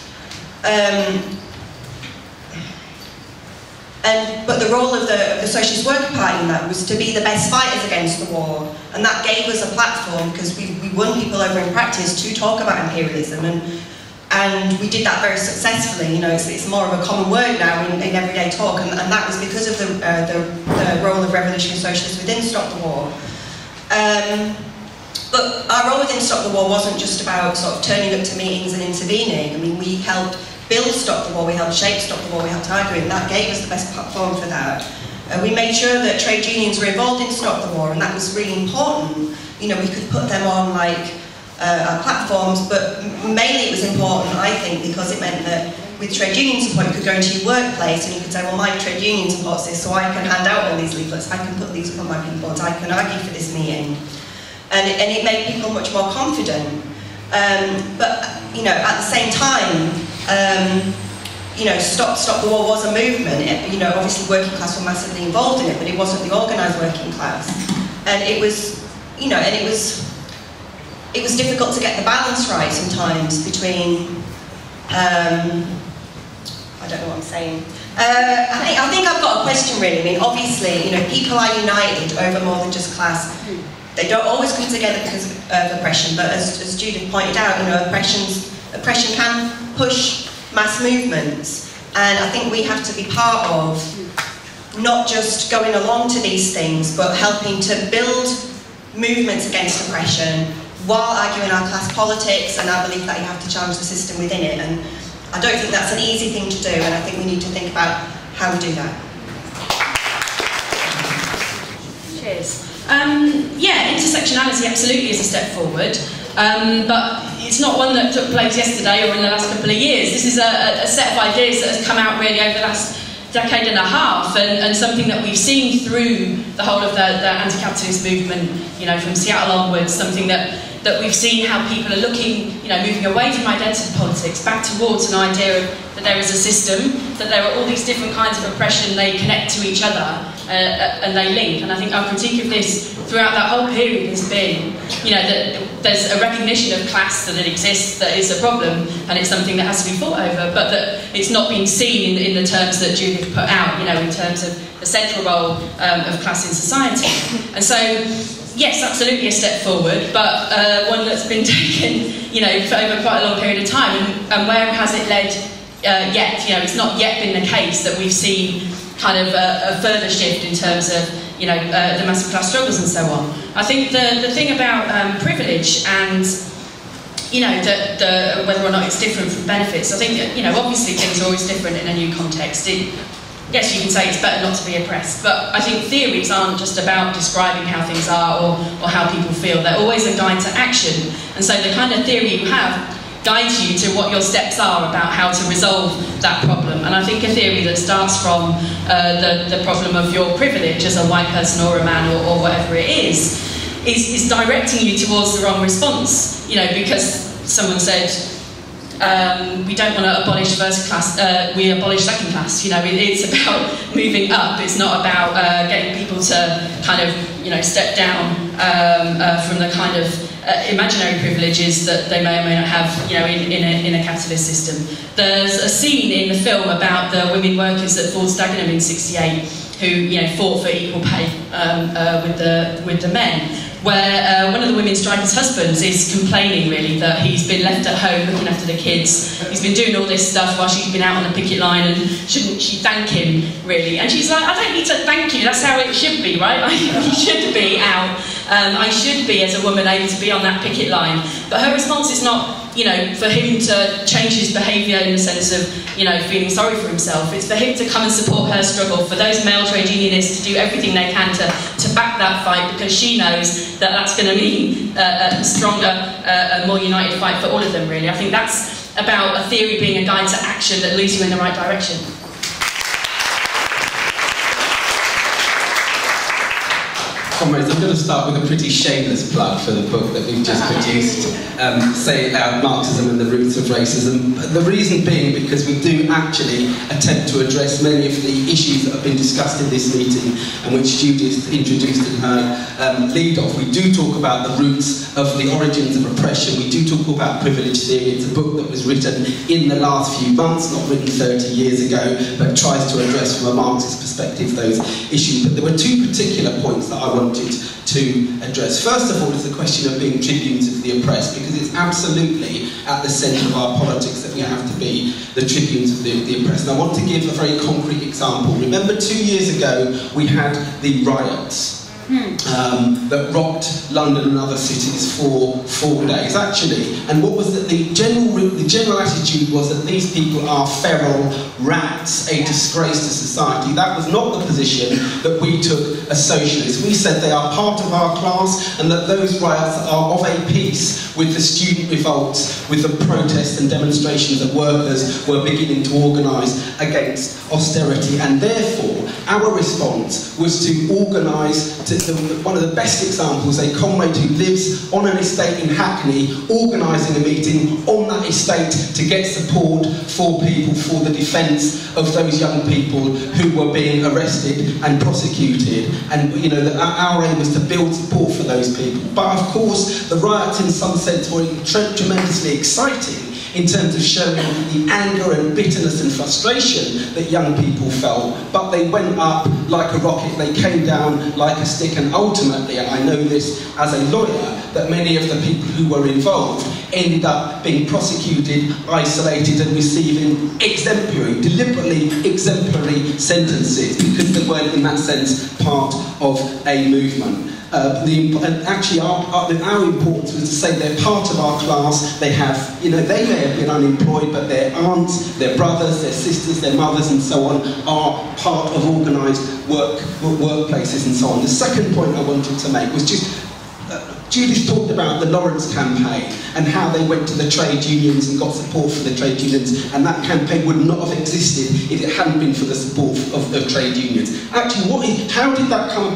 But the role of the Socialist Worker Party in that was to be the best fighters against the war. And that gave us a platform, because we won people over in practice to talk about imperialism. And we did that very successfully. It's more of a common word now in everyday talk. And that was because of the role of revolutionary socialists within Stop the War. But our role within Stop the War wasn't just about sort of turning up to meetings and intervening. I mean, we helped build Stop the War, we helped shape Stop the War, we helped argue it, and that gave us the best platform for that. We made sure that trade unions were involved in Stop the War, and that was really important. We could put them on our platforms, but mainly it was important, I think, because it meant that with trade union support, you could go into your workplace and you could say, well, my trade union supports this, so I can hand out all these leaflets, I can put these up on my billboards, I can argue for this meeting. And it made people much more confident. But at the same time, Stop the War was a movement. Obviously working class were massively involved in it, but it wasn't the organised working class. And it was, it was difficult to get the balance right sometimes between. I don't know what I'm saying. I think I've got a question really. I mean, obviously, people are united over more than just class. They don't always come together because of oppression, but as Judith pointed out, oppression can push mass movements, and I think we have to be part of not just going along to these things, but helping to build movements against oppression while arguing our class politics and our belief that you have to challenge the system within it. And I don't think that's an easy thing to do, and I think we need to think about how we do that. Cheers. Intersectionality absolutely is a step forward, but it's not one that took place yesterday or in the last couple of years. This is a set of ideas that has come out really over the last decade and a half, and something that we've seen through the whole of the anti-capitalist movement, from Seattle onwards, something that we've seen how people are looking, moving away from identity politics back towards an idea that there is a system, that there are all these different kinds of oppression, they connect to each other, and they link. And I think our critique of this throughout that whole period has been, that there's a recognition of class, that it exists, that is a problem, and it's something that has to be fought over, but that it's not being seen in the terms that Judith put out, in terms of the central role of class in society. And so, yes, absolutely a step forward, but one that's been taken, for over quite a long period of time. And where has it led yet? It's not yet been the case that we've seen kind of a further shift in terms of, the massive class struggles and so on. I think the thing about privilege and, whether or not it's different from benefits, I think that, obviously things are always different in a new context. Yes, you can say it's better not to be oppressed, but I think theories aren't just about describing how things are or how people feel. They're always a guide to action. And so the kind of theory you have guides you to what your steps are about how to resolve that problem. And I think a theory that starts from the problem of your privilege as a white person or a man or whatever it is directing you towards the wrong response. Because someone said, we don't want to abolish first class, we abolish second class. It's about moving up. It's not about getting people to kind of, step down from the kind of imaginary privileges that they may or may not have, in a capitalist system. There's a scene in the film about the women workers at Ford Dagenham in '68, who, you know, fought for equal pay with the men, where one of the women strikers' husbands is complaining really that he's been left at home looking after the kids. He's been doing all this stuff while she's been out on the picket line, and shouldn't she thank him really? And she's like, I don't need to thank you, that's how it should be, right? He should be out. I should be, as a woman, able to be on that picket line. But her response is not, you know, for him to change his behaviour in the sense of, you know, feeling sorry for himself. It's for him to come and support her struggle, for those male trade unionists to do everything they can to back that fight, because she knows that that's going to mean a stronger, a more united fight for all of them, really. I think that's about a theory being a guide to action that leads you in the right direction. Comrades, I'm going to start with a pretty shameless plug for the book that we've just produced, Say It Loud, Marxism and the Roots of Racism. The reason being because we do actually attempt to address many of the issues that have been discussed in this meeting and which Judith introduced in her lead-off. We do talk about the roots of the origins of oppression. We do talk about privilege theory. It's a book that was written in the last few months, not written 30 years ago, but tries to address from a Marxist perspective those issues. But there were two particular points that I wanted to address. First of all is the question of being tribunes of the oppressed, because it's absolutely at the centre of our politics that we have to be the tribunes of the oppressed. And I want to give a very concrete example. Remember 2 years ago we had the riots that rocked London and other cities for 4 days, actually. And what was that? The general attitude was that these people are feral rats, a disgrace to society. That was not the position that we took as socialists. We said they are part of our class, and that those riots are of a piece with the student revolts, with the protests and demonstrations that workers were beginning to organise against austerity. And therefore, our response was to organise, one of the best examples, a comrade who lives on an estate in Hackney, organising a meeting on that estate to get support for people, for the defence of those young people who were being arrested and prosecuted. And you know, our aim was to build support for those people. But of course, the riots in some sense were tremendously exciting in terms of showing the anger and bitterness and frustration that young people felt, but they went up like a rocket, they came down like a stick, and ultimately, and I know this as a lawyer, that many of the people who were involved ended up being prosecuted, isolated, and receiving exemplary, deliberately exemplary sentences, because they weren't in that sense part of a movement. Actually, our importance was to say they're part of our class. They have, you know, they may have been unemployed, but their aunts, their brothers, their sisters, their mothers, and so on, are part of organised workplaces and so on. The second point I wanted to make was just Judith talked about the Lawrence campaign and how they went to the trade unions and got support for the trade unions, and that campaign would not have existed if it hadn't been for the support of trade unions. Actually, how did that come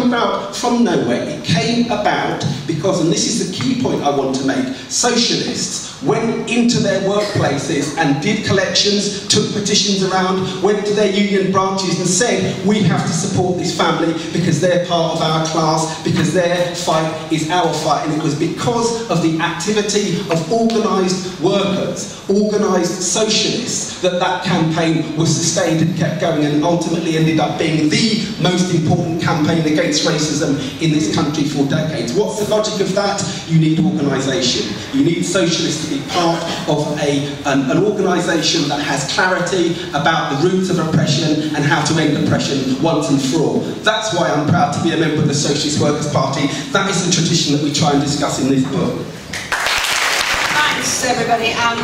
about? From nowhere. It came about because, and this is the key point I want to make, socialists went into their workplaces and did collections, took petitions around, went to their union branches and said, we have to support this family because they're part of our class, because their fight is our fight. And it was because of the activity of organised workers, organised socialists, that that campaign was sustained and kept going, and ultimately ended up being the most important campaign against racism in this country for decades. What's the logic of that? You need organisation. You need socialists to be part of an organisation that has clarity about the roots of oppression and how to end oppression once and for all. That's why I'm proud to be a member of the Socialist Workers' Party. That is the tradition that we try and discuss in this book. Thanks, everybody, and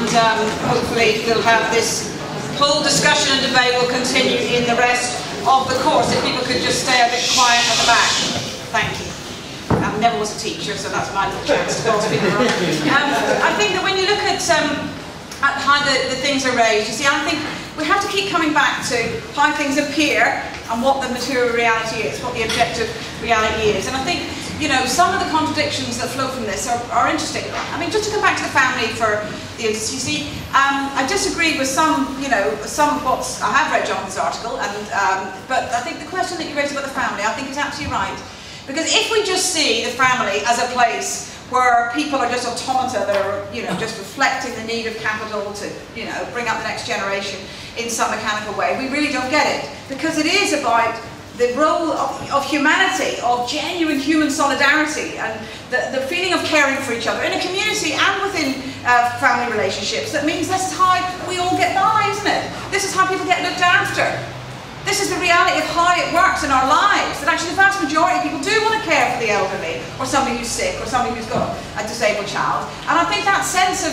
hopefully we'll have this whole discussion and debate will continue in the rest of the course. If people could just stay a bit quiet at the back. Thank you. I never was a teacher, so that's my little chance to boss people around. I think that when you look at how the things are raised, you see, I think we have to keep coming back to how things appear and what the material reality is, what the objective reality is. And I think, you know, some of the contradictions that flow from this are interesting. I mean, just to come back to the family for the instance, you see, I disagree with some, you know, some of what I have read John's article, but I think the question that you raised about the family, I think is absolutely right. Because if we just see the family as a place where people are just automata that are, you know, just reflecting the need of capital to, you know, bring up the next generation, in some mechanical way, we really don't get it. Because it is about the role of humanity, of genuine human solidarity, and the feeling of caring for each other in a community and within family relationships. That means this is how we all get by, isn't it? This is how people get looked after. This is the reality of how it works in our lives, that actually the vast majority of people do want to care for the elderly, or somebody who's sick, or somebody who's got a disabled child. And I think that sense of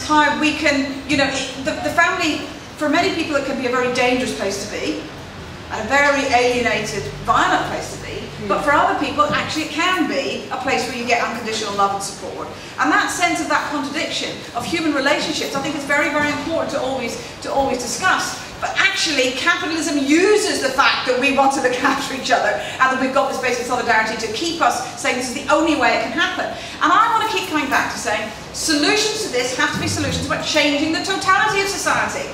how we can, the family, for many people it can be a very dangerous place to be, and a very alienated, violent place to be, but for other people actually it can be a place where you get unconditional love and support. And that sense of that contradiction of human relationships, I think is very, very important to always discuss. But actually capitalism uses the fact that we want to look after each other and that we've got this basic solidarity to keep us saying this is the only way it can happen. And I want to keep coming back to saying solutions to this have to be solutions about changing the totality of society.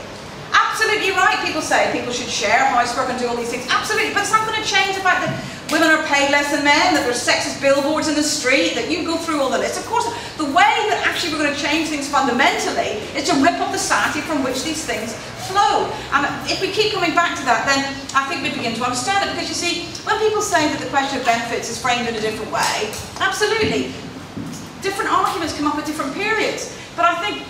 Absolutely right, people say people should share housework and do all these things. Absolutely, but it's not going to change the fact that women are paid less than men, that there's sexist billboards in the street, that you go through all the list. Of course, the way that actually we're going to change things fundamentally is to rip up the society from which these things flow. And if we keep coming back to that, then I think we begin to understand it. Because you see, when people say that the question of benefits is framed in a different way, absolutely, different arguments come up at different periods. But I think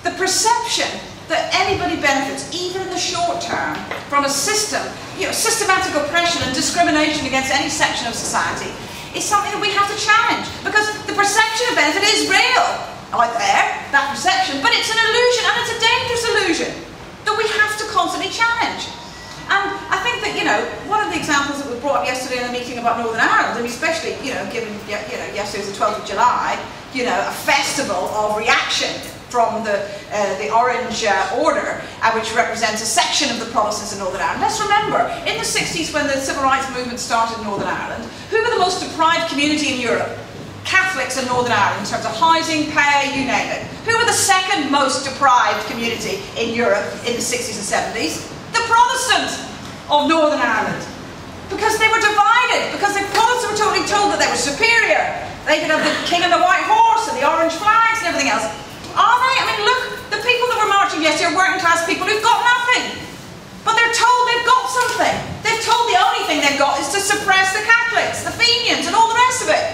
the perception that anybody benefits, even in the short term, from a system, systematic oppression and discrimination against any section of society, is something that we have to challenge. Because the perception of benefit is real out there, that perception, but it's an illusion, and it's a dangerous illusion that we have to constantly challenge. And I think that, one of the examples that was brought up yesterday in the meeting about Northern Ireland, and especially, given, yesterday was the 12th of July, a festival of reaction from the Orange Order, which represents a section of the Protestants in Northern Ireland. Let's remember, in the 60s when the civil rights movement started in Northern Ireland, who were the most deprived community in Europe? Catholics in Northern Ireland, in terms of housing, pay, you name it. Who were the second most deprived community in Europe in the 60s and 70s? The Protestants of Northern Ireland. Because they were divided, because the Protestants were totally told that they were superior. They could have the king and the white horse and the orange flags and everything else. Are they? I mean, look, the people that were marching yesterday are working class people who've got nothing. But they're told they've got something. They're told the only thing they've got is to suppress the Catholics, the Fenians, and all the rest of it.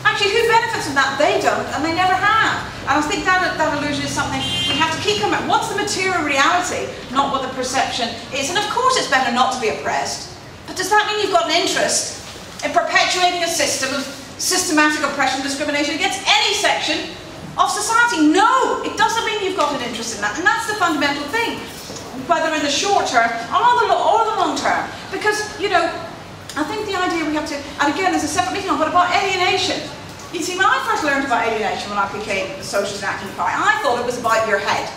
Actually, who benefits from that? They don't, and they never have. And I think that illusion is something we have to keep coming back. What's the material reality, not what the perception is? And of course it's better not to be oppressed. But does that mean you've got an interest in perpetuating a system of systematic oppression and discrimination against any section of society? No, it doesn't mean you've got an interest in that, and that's the fundamental thing, whether in the short term or the long term. Because, I think the idea we have to, and again there's a separate meeting on, what about alienation? You see, when I first learned about alienation when I became a socialist and acting party, I thought it was about your head.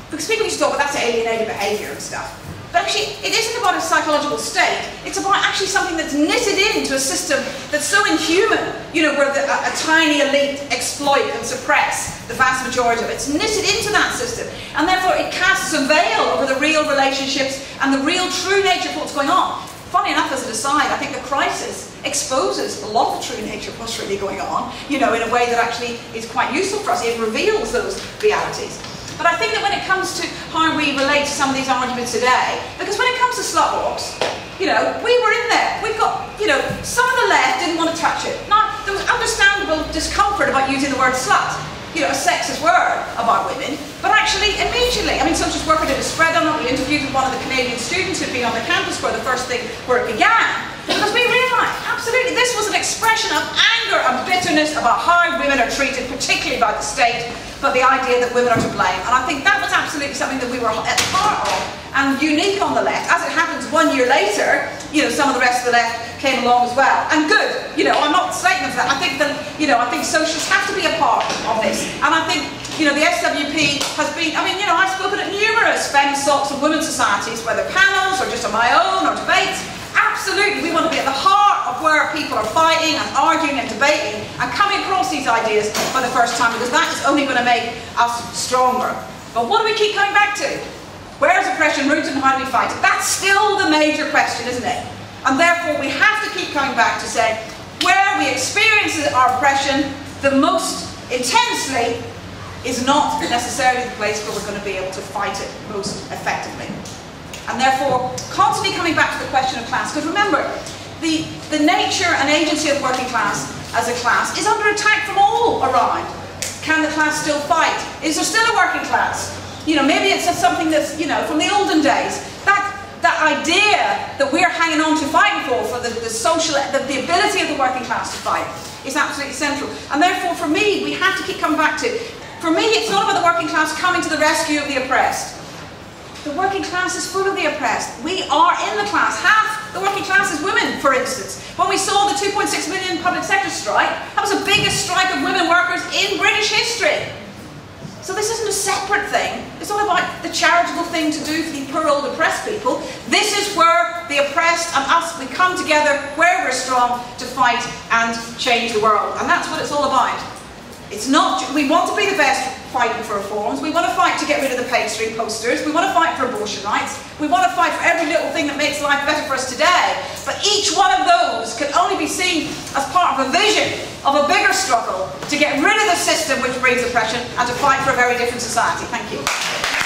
Because people used to talk about that's alienated behaviour and stuff. But actually, it isn't about a psychological state. It's about actually something that's knitted into a system that's so inhuman, where a tiny elite exploit and suppress the vast majority of it. It's knitted into that system. And therefore, it casts a veil over the real relationships and the real true nature of what's going on. Funny enough, as an aside, I think the crisis exposes a lot of the true nature of what's really going on, in a way that actually is quite useful for us. It reveals those realities. But I think that when it comes to how we relate to some of these arguments today, because when it comes to slut walks, we were in there. We've got, some of the left didn't want to touch it. Now, there was understandable discomfort about using the word slut, a sexist word about women, but actually immediately, Socialist Worker did a spread on it. We interviewed with one of the Canadian students who'd been on the campus where the first thing where it began, because we realised, absolutely, this was an expression of anger and bitterness about how women are treated, particularly by the state, but the idea that women are to blame. And I think that was absolutely something that we were at the heart of, and unique on the left. As it happens, 1 year later, some of the rest of the left came along as well. And good, I'm not slating them for that. I think that, I think socialists have to be a part of this. And I think, the SWP has been, I've spoken at numerous feminist sorts of women's societies, whether panels or just on my own or debates. Absolutely, we want to be at the heart of where people are fighting and arguing and debating and coming across these ideas for the first time, because that is only going to make us stronger. But what do we keep coming back to? Where is oppression rooted and how do we fight it? That's still the major question, isn't it? And therefore we have to keep coming back to say, where we experience our oppression the most intensely is not necessarily the place where we're going to be able to fight it most effectively. And therefore, constantly coming back to the question of class, because remember, the nature and agency of the working class as a class is under attack from all around. Can the class still fight? Is there still a working class? You know, maybe it's something that's, you know, from the olden days. That idea that we're hanging on to fighting for the ability of the working class to fight is absolutely central. And therefore, for me, we have to keep coming back to, for me, it's not about the working class coming to the rescue of the oppressed. The working class is full of the oppressed. We are in the class. Half the working class is women, for instance. When we saw the 2.6 million public sector strike, that was the biggest strike of women workers in British history. So this isn't a separate thing. It's not about the charitable thing to do for the poor old oppressed people. This is where the oppressed and us, we come together where we're strong to fight and change the world. And that's what it's all about. It's not, we want to be the best fighting for reforms. We want to fight to get rid of the Page Street posters. We want to fight for abortion rights. We want to fight for every little thing that makes life better for us today. But each one of those can only be seen as part of a vision of a bigger struggle to get rid of the system which breeds oppression and to fight for a very different society. Thank you.